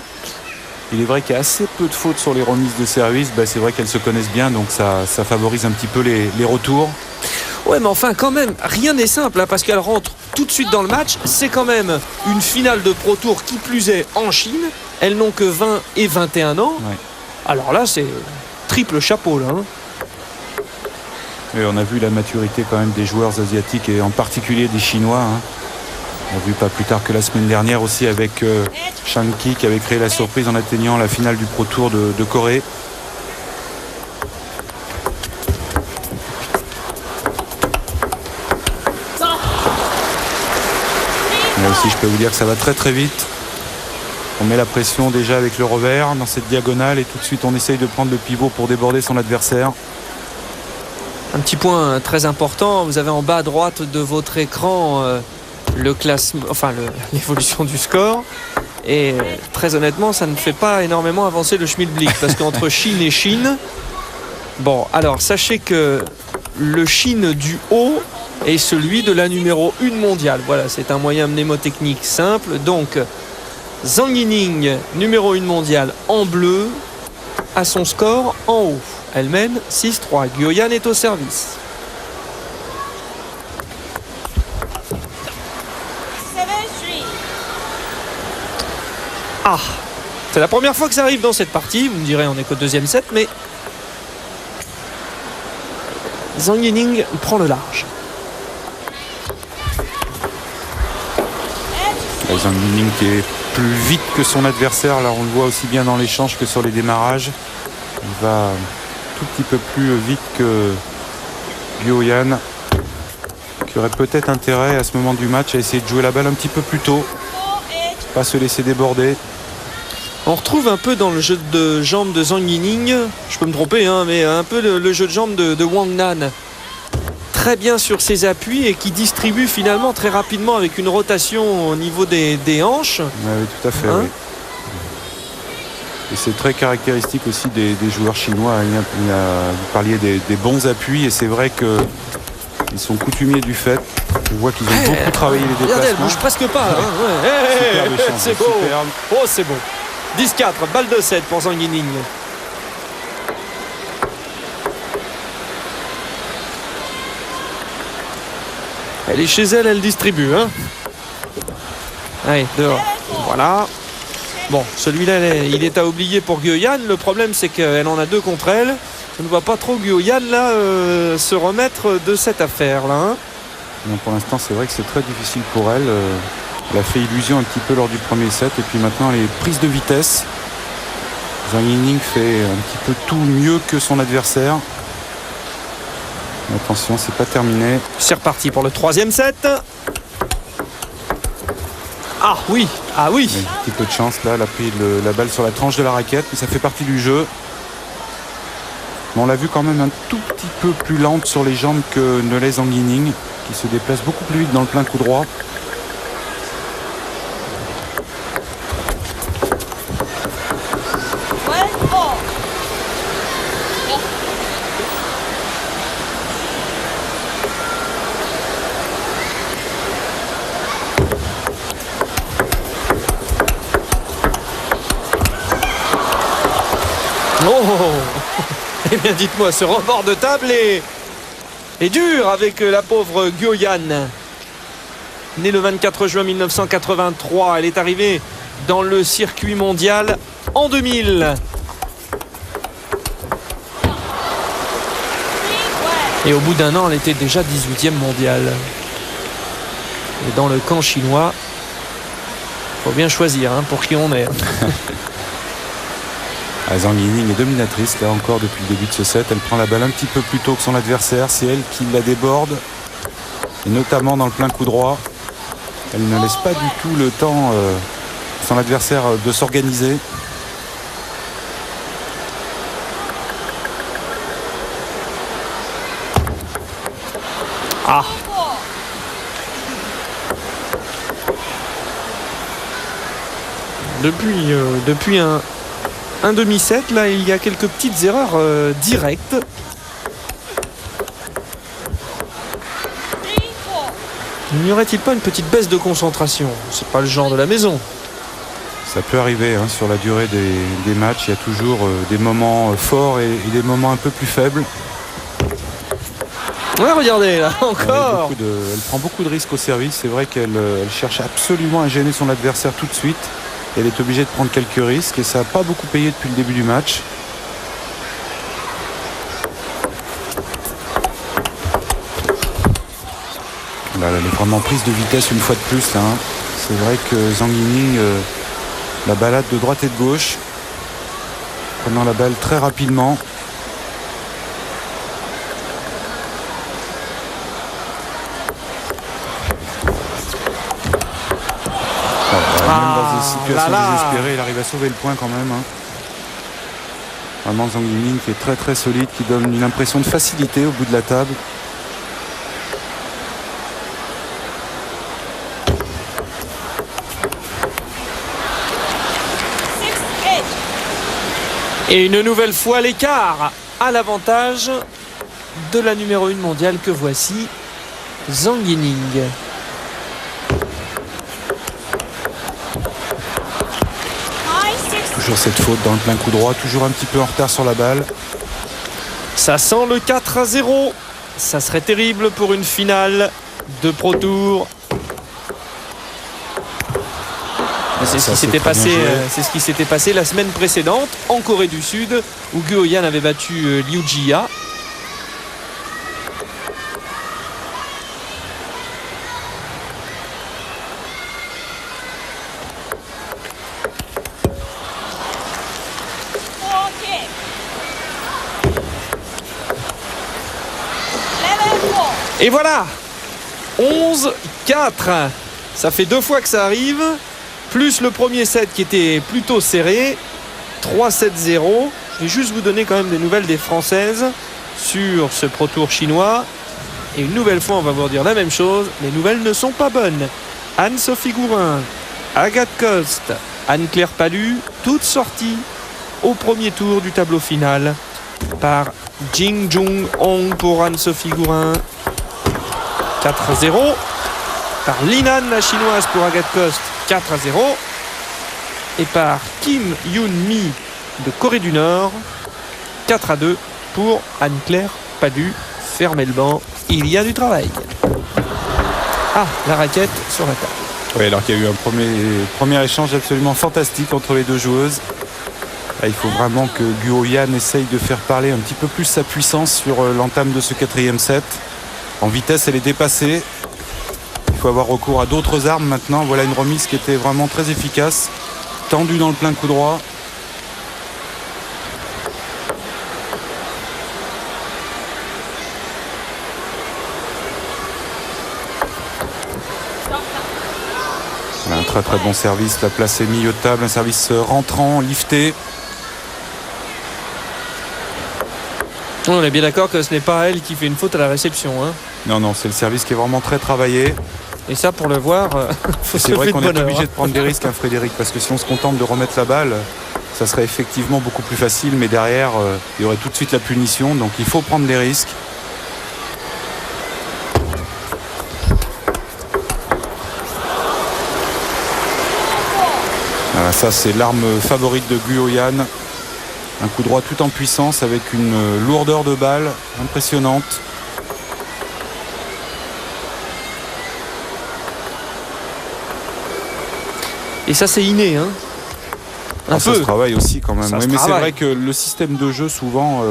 Il est vrai qu'il y a assez peu de fautes sur les remises de service. C'est vrai qu'elles se connaissent bien, donc ça favorise un petit peu les retours. Ouais, mais enfin, quand même, rien n'est simple, hein, parce qu'elles rentrent tout de suite dans le match. C'est quand même une finale de Pro Tour qui plus est en Chine. Elles n'ont que 20 et 21 ans. Ouais. Alors là, c'est triple chapeau, là. Hein. Et on a vu la maturité quand même des joueurs asiatiques et en particulier des Chinois. Hein. On a vu pas plus tard que la semaine dernière aussi avec Shang Ki qui avait créé la surprise en atteignant la finale du Pro Tour de Corée. Là aussi, je peux vous dire que ça va très très vite. On met la pression déjà avec le revers dans cette diagonale et tout de suite on essaye de prendre le pivot pour déborder son adversaire. Un petit point très important, vous avez en bas à droite de votre écran le classement, enfin l'évolution du score. Et très honnêtement, ça ne fait pas énormément avancer le Schmilblick parce qu'entre Chine et Chine, bon, alors sachez que le Chine du haut est celui de la numéro 1 mondiale. Voilà, c'est un moyen mnémotechnique simple. Donc, Zhang Yining, numéro 1 mondiale en bleu, a son score en haut. Elle mène 6-3. Guoyan est au service. Ah, c'est la première fois que ça arrive dans cette partie. Vous me direz, on n'est qu'au deuxième set, mais Zhang Yining prend le large. Zhang Yining qui est plus vite que son adversaire. Là, on le voit aussi bien dans l'échange que sur les démarrages. Il va tout petit peu plus vite que Guoyan, qui aurait peut-être intérêt à ce moment du match à essayer de jouer la balle un petit peu plus tôt, pas se laisser déborder. On retrouve un peu dans le jeu de jambes de Zhang Yining, je peux me tromper, hein, mais un peu le jeu de jambes de Wang Nan. Très bien sur ses appuis et qui distribue finalement très rapidement avec une rotation au niveau des hanches. Oui, tout à fait. Hein, oui. Et c'est très caractéristique aussi des joueurs chinois. Vous parliez des bons appuis et c'est vrai qu'ils sont coutumiers du fait. On voit qu'ils ont beaucoup travaillé les déplacements. Regardez, elle bouge presque pas. Là, hein. Superbe échange, c'est beau. superbe. Oh, c'est bon. 10-4, balle de 7 pour Zhang Yining. Elle est chez elle, elle distribue. Hein. Allez, dehors. Voilà. Bon, celui-là, il est à oublier pour Guoyan. Le problème, c'est qu'elle en a 2 contre elle. Je ne vois pas trop Guoyan là se remettre de cette affaire-là. Hein. Non, pour l'instant, c'est vrai que c'est très difficile pour elle. Elle a fait illusion un petit peu lors du premier set. Et puis maintenant, elle est prise de vitesse. Zhang Yining fait un petit peu tout mieux que son adversaire. Attention, c'est pas terminé. C'est reparti pour le 3e set. Ah oui, ah oui. Un petit peu de chance là, elle a pris la balle sur la tranche de la raquette, mais ça fait partie du jeu. Mais on l'a vu quand même un tout petit peu plus lente sur les jambes que Nelly Zhang Yining, qui se déplace beaucoup plus vite dans le plein coup droit. Eh bien, dites-moi, ce rebord de table est dur avec la pauvre Guoyan. Née le 24 juin 1983, elle est arrivée dans le circuit mondial en 2000. Et au bout d'un an, elle était déjà 18e mondiale. Et dans le camp chinois, il faut bien choisir pour qui on est. Zhang Yining est dominatrice là encore depuis le début de ce set. Elle prend la balle un petit peu plus tôt que son adversaire. C'est elle qui la déborde. Et notamment dans le plein coup droit. Elle ne laisse pas du tout le temps à son adversaire de s'organiser. Ah. Depuis un demi-set, là, il y a quelques petites erreurs directes. N'y aurait-il pas une petite baisse de concentration? C'est pas le genre de la maison. Ça peut arriver sur la durée des matchs. Il y a toujours des moments forts et des moments un peu plus faibles. Ouais, regardez, là, encore. Elle prend beaucoup de risques au service. C'est vrai qu'elle cherche absolument à gêner son adversaire tout de suite. Elle est obligée de prendre quelques risques et ça n'a pas beaucoup payé depuis le début du match. Là, elle est vraiment prise de vitesse une fois de plus. Là, hein. C'est vrai que Zhang Yining la balade de droite et de gauche, prenant la balle très rapidement. Même dans des situations désespérées, il arrive à sauver le point quand même. Hein. Vraiment Zhang Yining qui est très très solide, qui donne une impression de facilité au bout de la table. Et une nouvelle fois l'écart à l'avantage de la numéro 1 mondiale que voici, Zhang Yining. Toujours cette faute dans le plein coup droit, toujours un petit peu en retard sur la balle. Ça sent le 4-0. Ça serait terrible pour une finale de Pro Tour. C'est ce qui s'était passé la semaine précédente en Corée du Sud où Guoyan avait battu Liu Jia. Et voilà, 11-4. Ça fait 2 fois que ça arrive. Plus le premier set qui était plutôt serré. 3-7-0. Je vais juste vous donner quand même des nouvelles des Françaises sur ce Pro Tour chinois. Et une nouvelle fois, on va vous dire la même chose. Les nouvelles ne sont pas bonnes. Anne-Sophie Gourin, Agathe Coste, Anne-Claire Palu, toutes sorties. au premier tour du tableau final par Jing Jung Hong pour Anne-Sophie Gourin. 4-0. Par Linan, la chinoise, pour Agathe Coste. 4-0. Et par Kim Yoon Mi de Corée du Nord. 4-2 pour Anne-Claire Padu. Fermez le banc, il y a du travail. Ah, la raquette sur la table. Oui, alors qu'il y a eu un premier échange absolument fantastique entre les deux joueuses. Là, il faut vraiment que Guo Yan essaye de faire parler un petit peu plus sa puissance sur l'entame de ce 4e set. En vitesse, elle est dépassée. Il faut avoir recours à d'autres armes maintenant. Voilà une remise qui était vraiment très efficace. Tendue dans le plein coup droit. Un très très bon service, la placé milieu de table, un service rentrant, lifté. On est bien d'accord que ce n'est pas elle qui fait une faute à la réception. Hein. Non, c'est le service qui est vraiment très travaillé. Et ça, pour le voir, faut se c'est vrai lever qu'on de est bonne heure, obligé de prendre des risques, hein, Frédéric, parce que si on se contente de remettre la balle, ça serait effectivement beaucoup plus facile, mais derrière, il y aurait tout de suite la punition, donc il faut prendre des risques. Voilà, ça c'est l'arme favorite de Guo Yan. Un coup droit tout en puissance avec une lourdeur de balle impressionnante. Et ça, c'est inné. Hein. Un peu. Ça se travaille aussi quand même. Oui, mais c'est vrai que le système de jeu souvent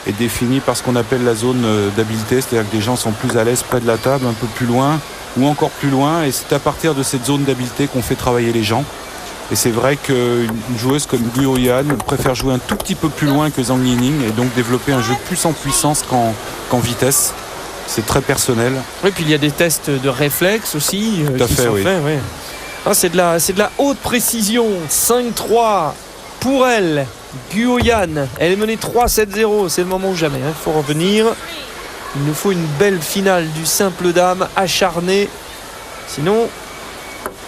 est défini par ce qu'on appelle la zone d'habileté. C'est-à-dire que des gens sont plus à l'aise près de la table, un peu plus loin ou encore plus loin. Et c'est à partir de cette zone d'habileté qu'on fait travailler les gens. Et c'est vrai qu'une joueuse comme Guo Yan préfère jouer un tout petit peu plus loin que Zhang Yining et donc développer un jeu plus en puissance qu'en vitesse. C'est très personnel. Oui, puis il y a des tests de réflexe aussi Tout à qui fait, sont oui. faits. Oui. Ah, c'est de la haute précision. 5-3 pour elle. Guo Yan. Elle est menée 3-7-0. C'est le moment ou jamais. Il faut revenir. Il nous faut une belle finale du simple dame acharnée. Sinon,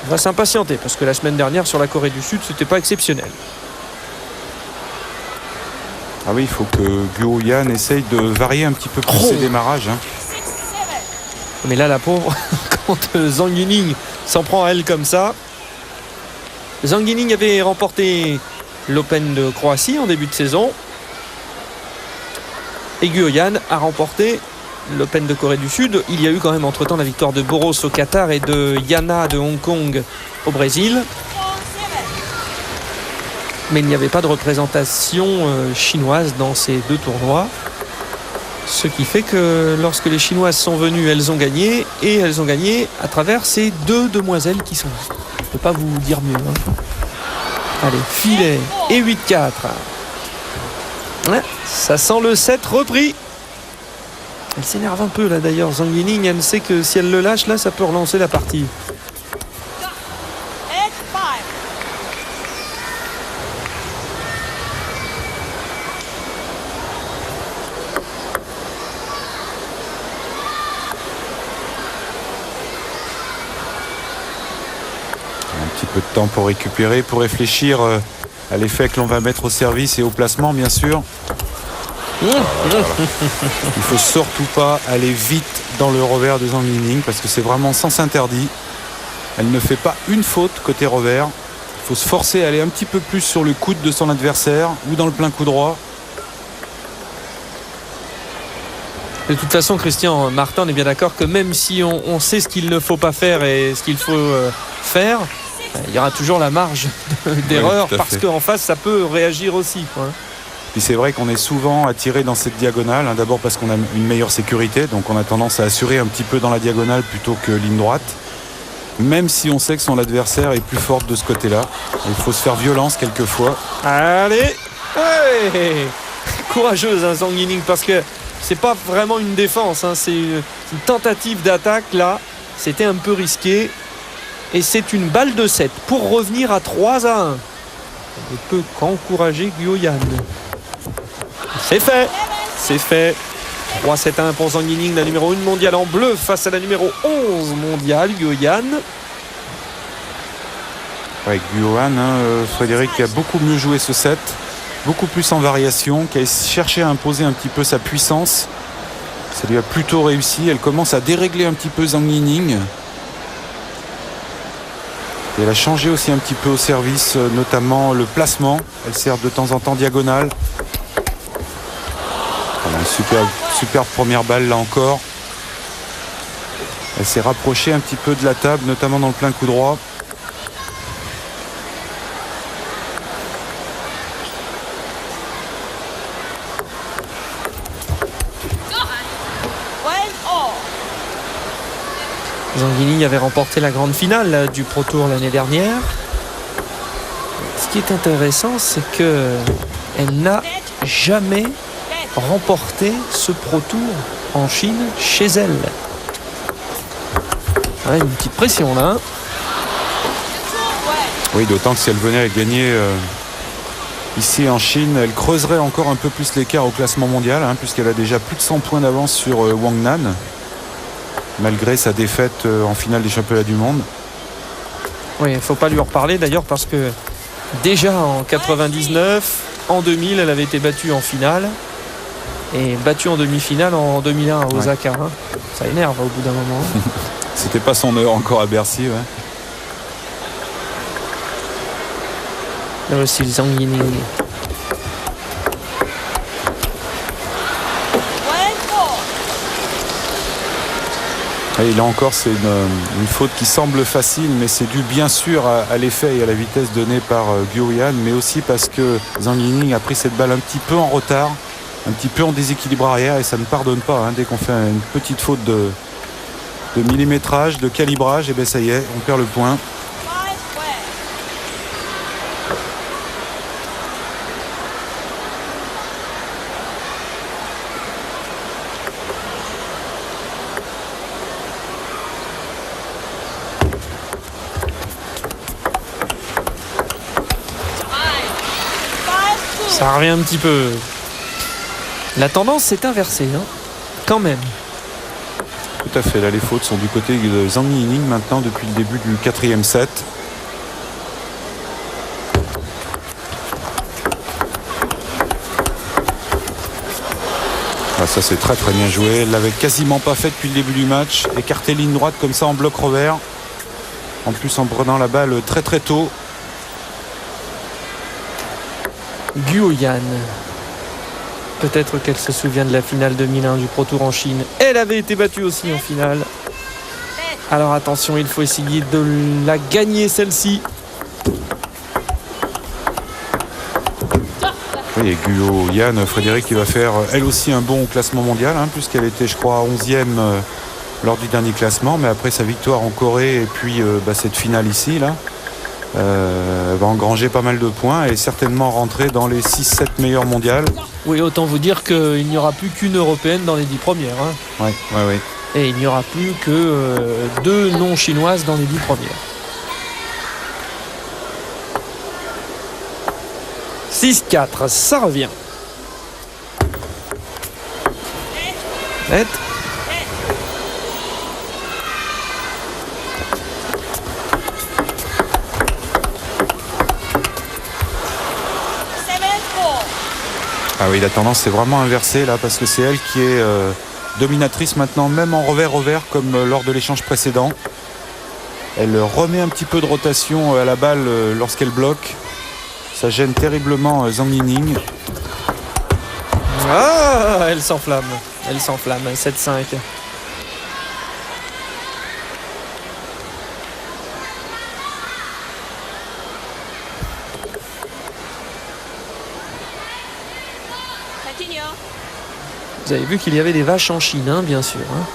on va s'impatienter parce que la semaine dernière sur la Corée du Sud, c'était pas exceptionnel. Ah oui, il faut que Guo Yan essaye de varier un petit peu plus ses démarrages. Hein. Mais là, la pauvre, quand Zhang Yining s'en prend à elle comme ça. Zhang Yining avait remporté l'Open de Croatie en début de saison. Et Guo Yan a remporté l'Open de Corée du Sud. Il y a eu quand même entre-temps la victoire de Boros au Qatar et de Yana de Hong Kong au Brésil. Mais il n'y avait pas de représentation chinoise dans ces deux tournois. Ce qui fait que lorsque les Chinoises sont venues, elles ont gagné. Et elles ont gagné à travers ces deux demoiselles qui sont là. Je ne peux pas vous dire mieux. Hein. Allez, filet et 8-4. Ouais, ça sent le 7 repris. Elle s'énerve un peu là d'ailleurs, Zhang Yining. Elle sait que si elle le lâche là, ça peut relancer la partie. Un petit peu de temps pour récupérer, pour réfléchir à l'effet que l'on va mettre au service et au placement, bien sûr. Il faut surtout pas aller vite dans le revers de Zhang Yining parce que c'est vraiment sens interdit. Elle ne fait pas une faute côté revers. Il faut se forcer à aller un petit peu plus sur le coude de son adversaire ou dans le plein coup droit. De toute façon, Christian Martin, on est bien d'accord que même si on sait ce qu'il ne faut pas faire et ce qu'il faut faire, il y aura toujours la marge d'erreur parce qu'en face, ça peut réagir aussi, quoi. Puis c'est vrai qu'on est souvent attiré dans cette diagonale, hein, d'abord parce qu'on a une meilleure sécurité, donc on a tendance à assurer un petit peu dans la diagonale plutôt que ligne droite. Même si on sait que son adversaire est plus forte de ce côté-là. Il faut se faire violence quelquefois. Allez, hey, courageuse hein, Zhang Yining, parce que c'est pas vraiment une défense, hein, c'est une tentative d'attaque là. C'était un peu risqué. Et c'est une balle de 7 pour revenir à 3-1. On ne peut qu'encourager Guo Yan. C'est fait. C'est fait. 3-7-1 pour Zhang Yining, la numéro 1 mondiale en bleu face à la numéro 11 mondiale, Guo Yan. Ouais, Guo Yan, Frédéric a beaucoup mieux joué ce set. beaucoup plus en variation, qui a cherché à imposer un petit peu sa puissance. Ça lui a plutôt réussi. Elle commence à dérégler un petit peu Zhang Yining. Et elle a changé aussi un petit peu au service, notamment le placement. Elle sert de temps en temps diagonale. Voilà, une superbe première balle là encore. Elle s'est rapprochée un petit peu de la table, notamment dans le plein coup droit. Zhang Yining avait remporté la grande finale du Pro Tour l'année dernière. Ce qui est intéressant, c'est qu'elle n'a jamais remporté ce Pro Tour en Chine chez elle. Ouais, une petite pression là. Hein. Oui, d'autant que si elle venait à gagner ici en Chine, elle creuserait encore un peu plus l'écart au classement mondial, hein, puisqu'elle a déjà plus de 100 points d'avance sur Wang Nan, malgré sa défaite en finale des championnats du monde. Oui, il ne faut pas lui en reparler d'ailleurs, parce que déjà en 99, en 2000, elle avait été battue en finale et battue en demi-finale en 2001 à Osaka. Ouais. Hein. Ça énerve au bout d'un moment. C'était pas son heure encore à Bercy. Ouais. Là aussi, le Zhang Yining. Et là encore, c'est une faute qui semble facile, mais c'est dû bien sûr à l'effet et à la vitesse donnée par Guo Yan, mais aussi parce que Zhang Yining a pris cette balle un petit peu en retard, un petit peu en déséquilibre arrière, et ça ne pardonne pas. Hein, dès qu'on fait une petite faute de millimétrage, de calibrage, et bien ça y est, on perd le point. Ça revient un petit peu. La tendance s'est inversée, hein, quand même. Tout à fait, là les fautes sont du côté de Zhang Yining maintenant depuis le début du 4e set. Ah, ça c'est très très bien joué, elle l'avait quasiment pas fait depuis le début du match. Écarter ligne droite comme ça en bloc revers. En plus en prenant la balle très très tôt. Guo Yan. Peut-être qu'elle se souvient de la finale 2001 du Pro Tour en Chine. Elle avait été battue aussi en finale. Alors attention, il faut essayer de la gagner celle-ci. Oui, et Guo Yan, Frédéric, qui va faire elle aussi un bon classement mondial, hein, puisqu'elle était, je crois, 11e lors du dernier classement. Mais après sa victoire en Corée et puis cette finale ici, là, va engranger pas mal de points et certainement rentrer dans les 6-7 meilleures mondiales. Oui, autant vous dire qu'il n'y aura plus qu'une européenne dans les 10 premières. Hein. Oui. Et il n'y aura plus que 2 non-chinoises dans les 10 premières. 6-4, ça revient. Net. Ah oui, la tendance c'est vraiment inversée là, parce que c'est elle qui est dominatrice maintenant, même en revers comme lors de l'échange précédent. Elle remet un petit peu de rotation à la balle lorsqu'elle bloque. Ça gêne terriblement Zhang Yining. Ah, elle s'enflamme. Elle s'enflamme. 7-5. Vous avez vu qu'il y avait des vaches en Chine, hein, bien sûr. Hein.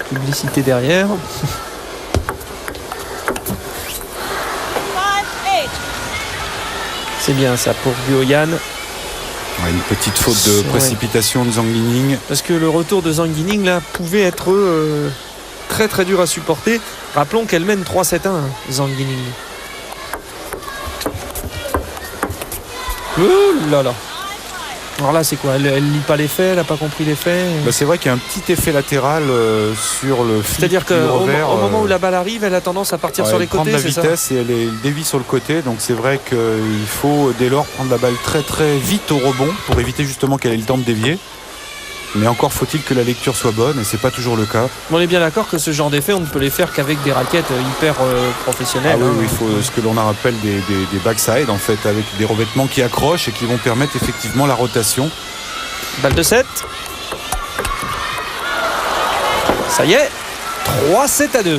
Publicité derrière. C'est bien ça pour Guo Yan. Ouais, une petite faute de précipitation de Zhang Yining. Parce que le retour de Zhang Yining là pouvait être très très dur à supporter. Rappelons qu'elle mène 3-7-1, Zhang Yining. Ouh là là. Alors là, c'est quoi? Elle lit pas les faits, elle n'a pas compris les faits. C'est vrai qu'il y a un petit effet latéral sur le flip. C'est-à-dire qu'au revers, moment où la balle arrive, elle a tendance à partir sur les côtés. Elle prend de la vitesse et elle dévie sur le côté. Donc c'est vrai qu'il faut dès lors prendre la balle très très vite au rebond pour éviter justement qu'elle ait le temps de dévier. Mais encore faut-il que la lecture soit bonne et c'est pas toujours le cas. On est bien d'accord que ce genre d'effet, on ne peut les faire qu'avec des raquettes hyper professionnelles. Ah oui, il faut ce que l'on appelle des backside en fait, avec des revêtements qui accrochent et qui vont permettre effectivement la rotation. Balle de 7. Ça y est, 3-7-2.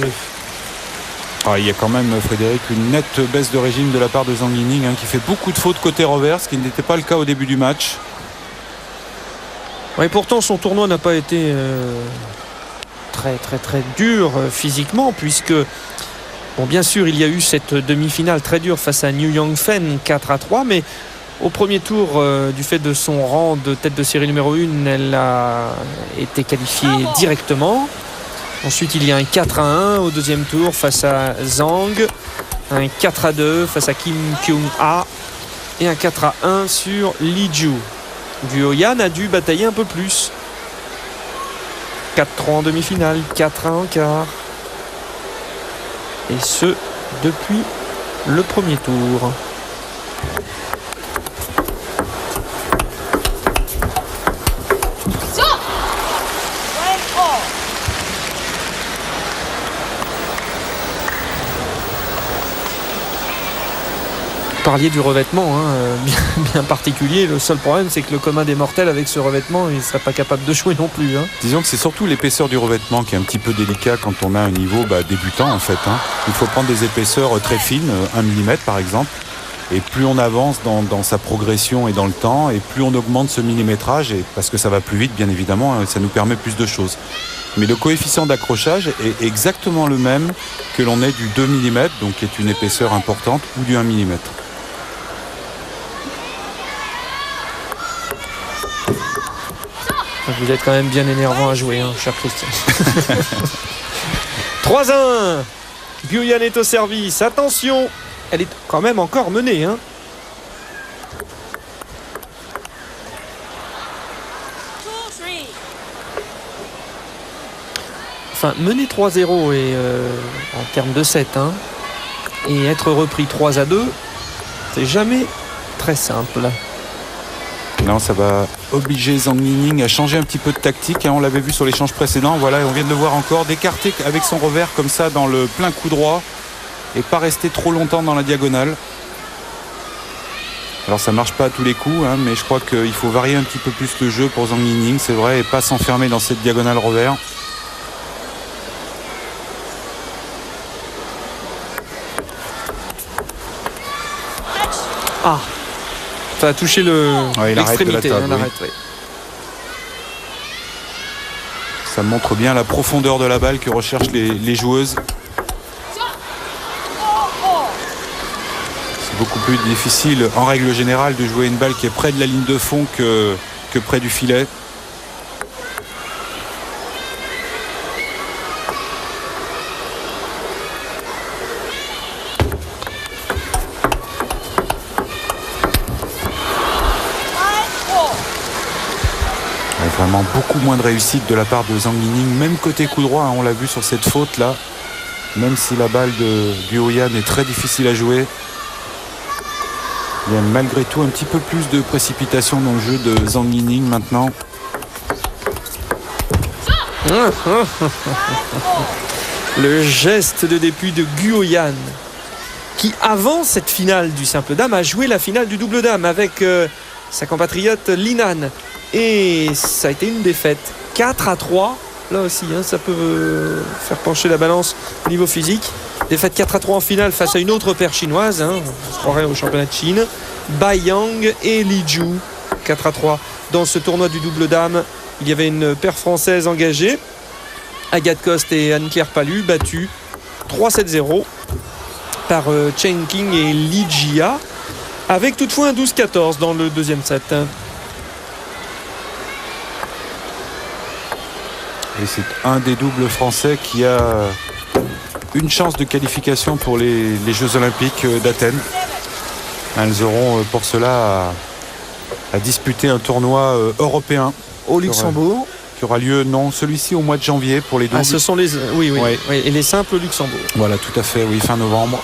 Il y a quand même, Frédéric, une nette baisse de régime de la part de Zhang Yining qui fait beaucoup de fautes côté revers, ce qui n'était pas le cas au début du match. Et pourtant son tournoi n'a pas été très très très dur physiquement, puisque bien sûr il y a eu cette demi-finale très dure face à New Young Fen 4-3, mais au premier tour, du fait de son rang de tête de série numéro 1, elle a été qualifiée directement. Ensuite il y a un 4-1 au deuxième tour face à Zhang, un 4-2 face à Kim Kyung-ha et un 4-1 sur Li Ju. Guoyan a dû batailler un peu plus. 4-3 en demi-finale, 4-1 en quart. Et ce, depuis le premier tour. Vous parliez du revêtement, bien particulier. Le seul problème, c'est que le commun des mortels avec ce revêtement, il ne serait pas capable de jouer non plus. Disons que c'est surtout l'épaisseur du revêtement qui est un petit peu délicat quand on a un niveau débutant en fait. Il faut prendre des épaisseurs très fines, 1 mm par exemple. Et plus on avance dans sa progression et dans le temps, et plus on augmente ce millimétrage, et parce que ça va plus vite bien évidemment, ça nous permet plus de choses. Mais le coefficient d'accrochage est exactement le même que l'on ait du 2 mm, donc qui est une épaisseur importante, ou du 1 mm. Vous êtes quand même bien énervant à jouer, cher Christian. 3-1. Guoyan est au service. Attention, elle est quand même encore menée. Enfin, mener 3-0 et en termes de 7, et être repris 3-2, c'est jamais très simple. Là, ça va obliger Zhang Yining à changer un petit peu de tactique. On l'avait vu sur l'échange précédent. Voilà, on vient de le voir encore, d'écarter avec son revers comme ça dans le plein coup droit et pas rester trop longtemps dans la diagonale. Alors ça marche pas à tous les coups, mais je crois qu'il faut varier un petit peu plus le jeu pour Zhang Yining, c'est vrai, et pas s'enfermer dans cette diagonale revers. Ça a touché l'extrémité. Ça montre bien la profondeur de la balle que recherchent les joueuses. C'est beaucoup plus difficile en règle générale de jouer une balle qui est près de la ligne de fond que près du filet. Vraiment beaucoup moins de réussite de la part de Zhang Yining, même côté coup droit, on l'a vu sur cette faute là, même si la balle de Guoyan est très difficile à jouer, il y a malgré tout un petit peu plus de précipitation dans le jeu de Zhang Yining maintenant. Le geste de début de Guoyan, qui avant cette finale du simple dame a joué la finale du double dame avec sa compatriote Linan. Et ça a été une défaite 4-3. Là aussi, ça peut faire pencher la balance au niveau physique. Défaite 4-3 en finale face à une autre paire chinoise. On se croirait au championnat de Chine. Bai Yang et Li Ju. 4-3 dans ce tournoi du double dame. Il y avait une paire française engagée. Agathe Coste et Anne-Claire Palu, battues 3-7-0 par Chen Qing et Li Jia. Avec toutefois un 12-14 dans le deuxième set. Et c'est un des doubles français qui a une chance de qualification pour les Jeux Olympiques d'Athènes. Elles auront pour cela à à disputer un tournoi européen Au Luxembourg. qui aura lieu, non, celui-ci au mois de janvier pour les doubles. Ah, ce sont les... Oui, Ouais. oui. Et les simples au Luxembourg. Voilà, tout à fait, oui, fin novembre.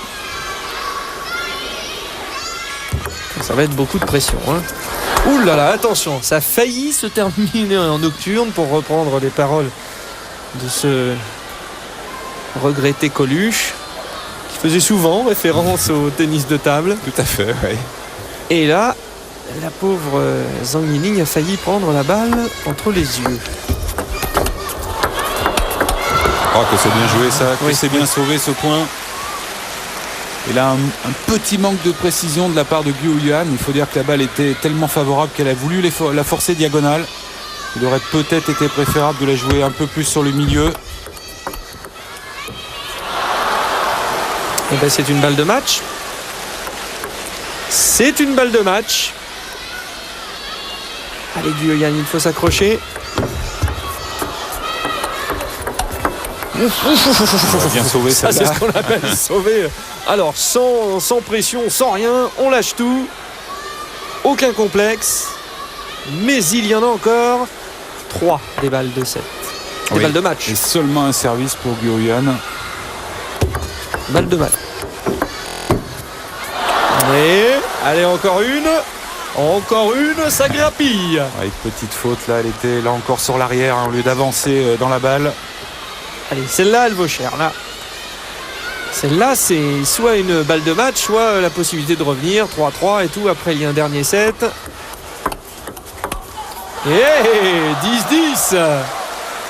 Ça va être beaucoup de pression. Hein. Ouh là là, attention, ça a failli se terminer en nocturne pour reprendre les paroles de ce regretté Coluche qui faisait souvent référence au tennis de table. Tout à fait, oui. Et là, la pauvre Zhang Yining a failli prendre la balle entre les yeux. Oh, que c'est bien joué ça, que Oui, c'est bien sauvé ce point. Et là, un petit manque de précision de la part de Guo Yuan. Il faut dire que la balle était tellement favorable qu'elle a voulu la forcer diagonale. Il aurait peut-être été préférable de la jouer un peu plus sur le milieu. Et ben, c'est une balle de match. C'est une balle de match. Allez, Guo Yuan, il faut s'accrocher. Bien sauvé Ça, celle-là. c'est ce qu'on appelle sauver. Alors, sans pression, sans rien, on lâche tout. Aucun complexe. Mais il y en a encore 3 des balles de 7. Des Oui. balles de match. Et seulement un service pour Guo Yuan. Balle de match. Allez, encore une. Encore une, ça grappille. Avec petite faute là, elle était là encore sur l'arrière hein, au lieu d'avancer dans la balle. Allez, celle-là, elle vaut cher. Là. Celle-là, c'est soit une balle de match, soit la possibilité de revenir. 3-3 et tout. Après, il y a un dernier set. Et 10-10.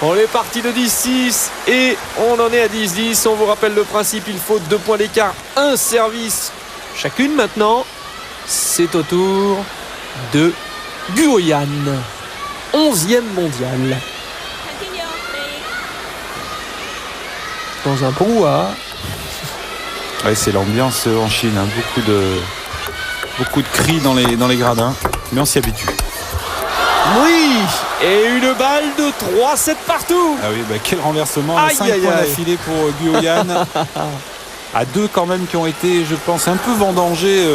On est parti de 10-6 et on en est à 10-10. On vous rappelle le principe, il faut 2 points d'écart, un service chacune maintenant. C'est au tour de Guo Yan, 11e mondial. Dans un brouhaha. Ouais, c'est l'ambiance en Chine. Hein. Beaucoup de cris dans les gradins. Mais on s'y habitue. Oui. Et une balle de 3-7 partout. Ah oui, bah, quel renversement. Aïe, 5 aïe, points aïe. d'affilée pour Guo Yan. À 2 quand même qui ont été, je pense, un peu vendangés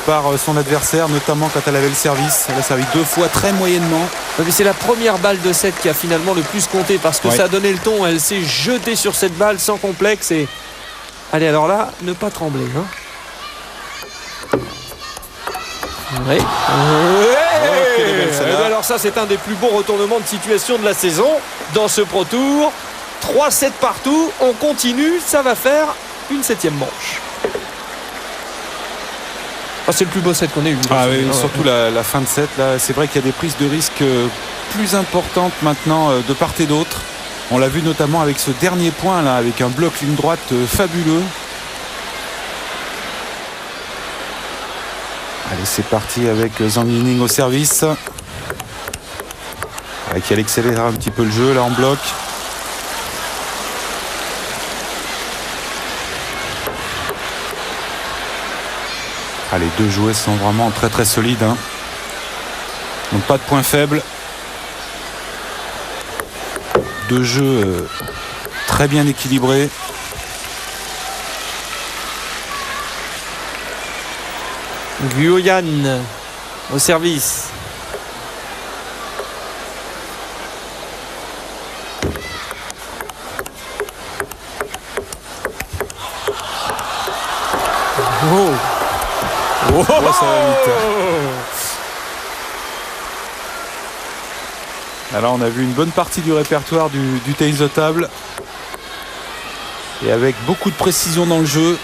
par son adversaire, notamment quand elle avait le service. Elle a servi 2 fois très moyennement. Mais c'est la première balle de 7 qui a finalement le plus compté parce que Ouais. ça a donné le ton. Elle s'est jetée sur cette balle sans complexe. Et allez, alors là, ne pas trembler. Hein. Ouais. quelle est belle, celle-là. Eh bien, alors ça, c'est un des plus beaux retournements de situation de la saison dans ce Pro Tour. 3-7 partout. On continue. Ça va faire une 7e manche. Ah, c'est le plus beau set qu'on ait eu. Ah oui, Ouais. surtout la fin de set. Là, c'est vrai qu'il y a des prises de risque plus importantes maintenant de part et d'autre. On l'a vu notamment avec ce dernier point là, avec un bloc ligne droite fabuleux. Allez, c'est parti avec Zhang Yining au service. Qui allait accélérer un petit peu le jeu là en bloc. Ah, les deux joueuses sont vraiment très très solides. Hein. Donc pas de point faible. Deux jeux très bien équilibrés. Guo Yan au service. Oh. Oh, ça va vite. Alors on a vu une bonne partie du répertoire du tennis de table. Et avec beaucoup de précision dans le jeu.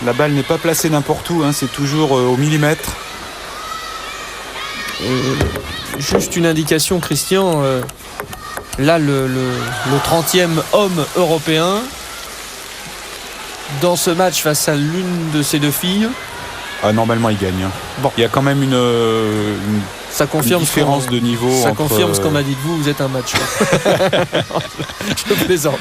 La balle n'est pas placée n'importe où, hein, c'est toujours au millimètre. Juste une indication, Christian. Là, le 30e homme européen dans ce match face à l'une de ces deux filles. Ah, normalement il gagne. Hein. Bon. Il y a quand même une Ça confirme différence de niveau. Ça entre, confirme ce qu'on m'a dit de vous. Vous êtes un match. Je plaisante.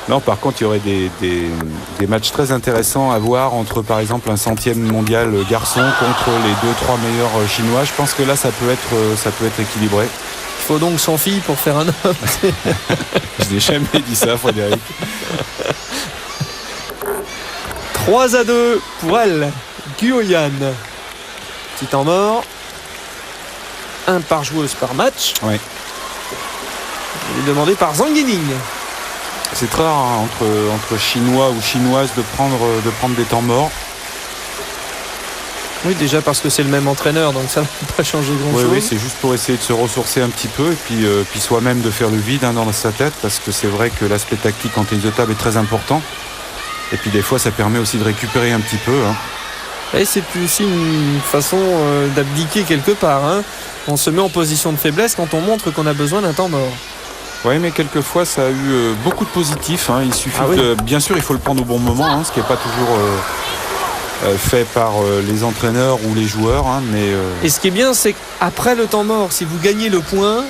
Non, par contre, il y aurait des matchs très intéressants à voir entre, par exemple, un 100e mondial garçon contre les 2-3 meilleurs chinois. Je pense que là, ça peut être équilibré. Il faut donc 100 filles pour faire un homme. Je n'ai jamais dit ça, Frédéric. 3-2 pour elle, Guo Yan. Petit temps mort. 1 par joueuse par match. Ouais. Il est demandé par Zhang Yining. C'est très rare hein, entre Chinois ou Chinoises de prendre des temps morts. Oui, déjà parce que c'est le même entraîneur, donc ça ne va pas changer grand-chose. Oui, c'est juste pour essayer de se ressourcer un petit peu et puis soi-même de faire le vide hein, dans sa tête, parce que c'est vrai que l'aspect tactique en tennis de table est très important. Et puis des fois, ça permet aussi de récupérer un petit peu. Hein. Et c'est aussi une façon d'abdiquer quelque part. Hein. On se met en position de faiblesse quand on montre qu'on a besoin d'un temps mort. Oui, mais quelquefois, ça a eu beaucoup de positifs. Hein. Il suffit bien sûr, il faut le prendre au bon moment, hein, ce qui n'est pas toujours fait par les entraîneurs ou les joueurs. Hein, Et ce qui est bien, c'est qu'après le temps mort, si vous gagnez le point,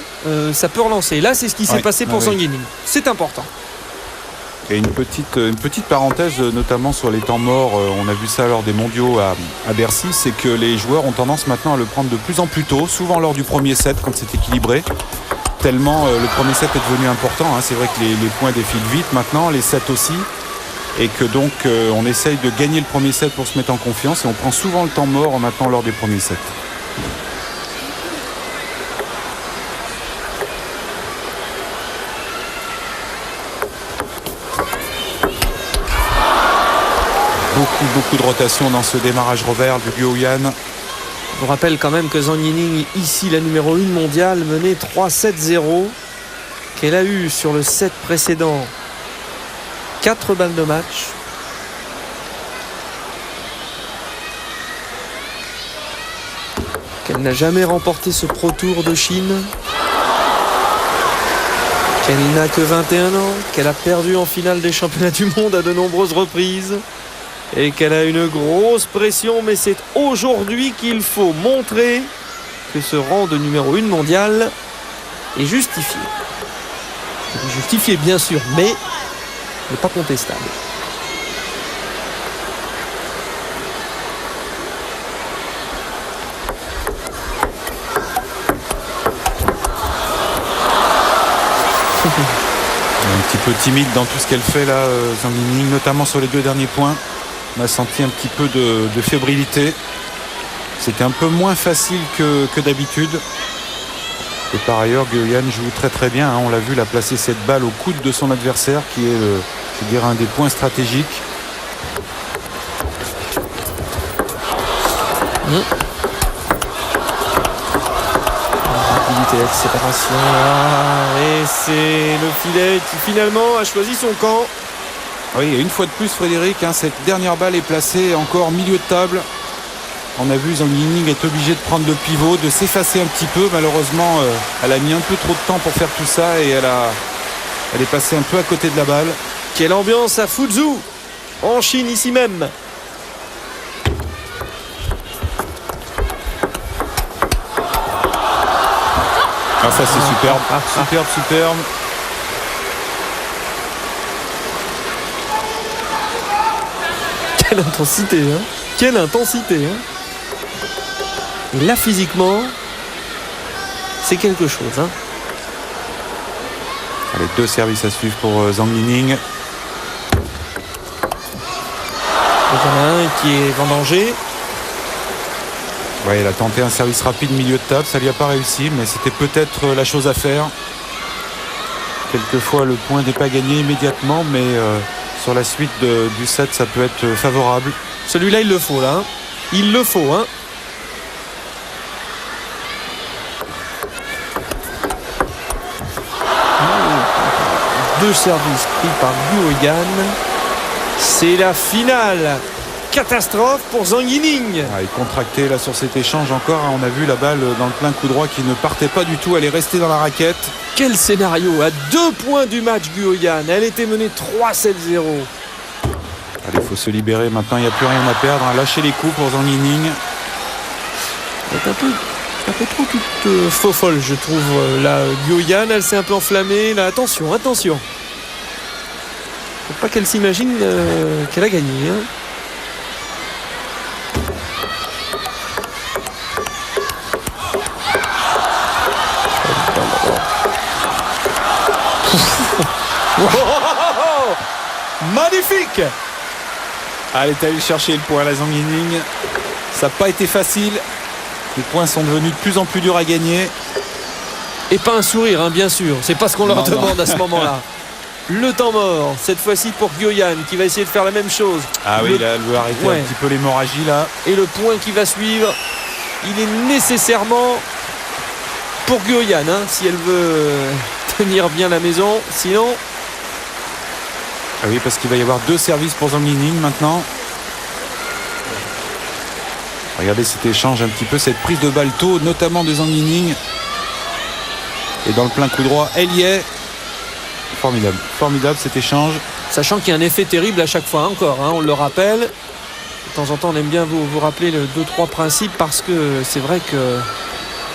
ça peut relancer. Là, c'est ce qui s'est passé pour Zhang Yining. C'est important. Et une petite parenthèse, notamment sur les temps morts, on a vu ça lors des mondiaux à Bercy, c'est que les joueurs ont tendance maintenant à le prendre de plus en plus tôt, souvent lors du premier set quand c'est équilibré. Tellement le premier set est devenu important. Hein. C'est vrai que les points défilent vite maintenant, les sets aussi. Et que donc on essaye de gagner le premier set pour se mettre en confiance. Et on prend souvent le temps mort maintenant lors des premiers sets. Beaucoup de rotation dans ce démarrage revers du Guoyan. Je vous rappelle quand même que Zhang Yining, ici la numéro 1 mondiale, menait 3-7-0, qu'elle a eu sur le set précédent 4 balles de match. Qu'elle n'a jamais remporté ce Pro Tour de Chine. Qu'elle n'a que 21 ans, qu'elle a perdu en finale des championnats du monde à de nombreuses reprises. Et qu'elle a une grosse pression, mais c'est aujourd'hui qu'il faut montrer que ce rang de numéro 1 mondial est justifié. Justifié bien sûr, mais n'est pas contestable. Un petit peu timide dans tout ce qu'elle fait là, Zhang Yining, notamment sur les 2 derniers points. On a senti un petit peu de fébrilité. C'était un peu moins facile que d'habitude. Et par ailleurs, Guoyan joue très très bien. Hein. On l'a vu, il a placé cette balle au coude de son adversaire, qui est, je dirais, un des points stratégiques. Rapidité d'accélération là. Et c'est le filet qui finalement a choisi son camp. Oui, et une fois de plus, Frédéric, hein, cette dernière balle est placée encore milieu de table. On a vu Zhang Yining est obligé de prendre le pivot, de s'effacer un petit peu. Malheureusement, elle a mis un peu trop de temps pour faire tout ça et elle est passée un peu à côté de la balle. Quelle ambiance à Fuzhou, en Chine, ici même. Ah, ça c'est superbe, superbe. Quelle intensité, hein. Quelle intensité, hein. Et là, physiquement, c'est quelque chose, hein. Allez, 2 services à suivre pour Zhang Yining. Il y en a un qui est vendangé. Ouais, elle a tenté un service rapide milieu de table, ça lui a pas réussi, mais c'était peut-être la chose à faire. Quelquefois, le point n'est pas gagné immédiatement, mais sur la suite du set, ça peut être favorable. Celui-là, il le faut, là. Hein. Il le faut, hein. Deux services pris par Guoyan. C'est la finale. Catastrophe pour Zhang Yining. Il contracté là sur cet échange encore. On a vu la balle dans le plein coup droit qui ne partait pas du tout. Elle est restée dans la raquette. Quel scénario. À 2 points du match, Guoyan. Elle était menée 3-7-0. Allez, il faut se libérer maintenant. Il n'y a plus rien à perdre. Lâcher les coups pour Zhang Yining. C'est un peu trop toute faux folle, je trouve. La Guoyan, elle s'est un peu enflammée. Là, attention. Faut pas qu'elle s'imagine qu'elle a gagné. Hein. Magnifique. Elle est allée chercher le point, la Zhang Yining. Ça n'a pas été facile. Les points sont devenus de plus en plus durs à gagner. Et pas un sourire, hein, bien sûr. C'est pas ce qu'on leur Non, demande non. à ce moment-là. Le temps mort, cette fois-ci pour Guyoyan qui va essayer de faire la même chose. Ah oui, là, elle veut arrêter Ouais. un petit peu l'hémorragie là. Et le point qui va suivre, il est nécessairement pour Guyoyan, hein, si elle veut tenir bien la maison. Sinon, Ah oui, parce qu'il va y avoir 2 services pour Zhang Yining maintenant. Regardez cet échange un petit peu, cette prise de balle tôt, notamment de Zhang Yining. Et dans le plein coup droit, elle y est. Formidable, formidable cet échange. sachant qu'il y a un effet terrible à chaque fois encore, hein, on le rappelle. De temps en temps, on aime bien vous rappeler le 2-3 principes parce que c'est vrai que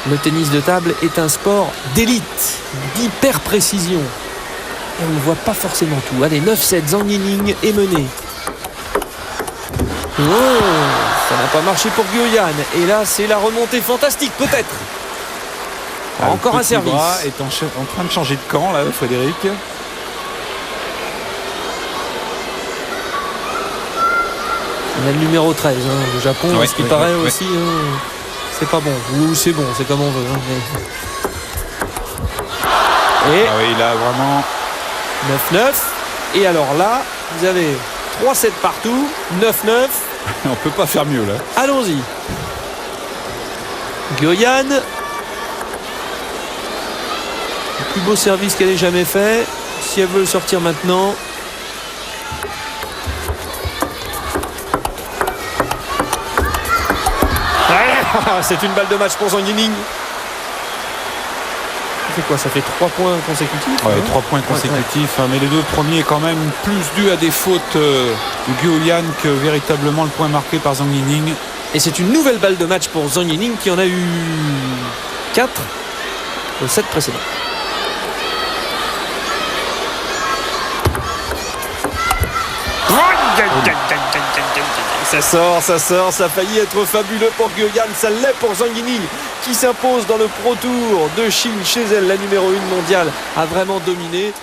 le tennis de table est un sport d'élite, d'hyper précision. Et on ne voit pas forcément tout. Allez, 9-7, Zhang Yining est mené. Oh, ça n'a pas marché pour Guyoyan. Et là, c'est la remontée fantastique, peut-être. Ah, Encore le un petit service. bras est en train de changer de camp là, Frédéric. On a le numéro 13 hein, au Japon, Ouais, ce qui ouais, paraît ouais, aussi, hein, c'est pas bon. Ou c'est bon, c'est comme on veut. Hein, mais... Et Ah oui, là vraiment. 9-9. Et alors là, vous avez 3-7 partout, 9-9. On peut pas faire mieux là. Allons-y. Guyoyan. Le plus beau service qu'elle ait jamais fait. Si elle veut le sortir maintenant. C'est une balle de match pour Zhang Yining. Ça fait quoi? Ça fait 3 points consécutifs. Ouais, hein 3 points consécutifs, mais les 2 premiers quand même plus dus à des fautes de Guyoyan que véritablement le point marqué par Zhang Yining. Et c'est une nouvelle balle de match pour Zhang Yining qui en a eu 4 aux 7 précédents. Ça sort, ça a failli être fabuleux pour Guyoyan, ça l'est pour Zhang Yining qui s'impose dans le Pro Tour de Chine chez elle, la numéro 1 mondiale, a vraiment dominé.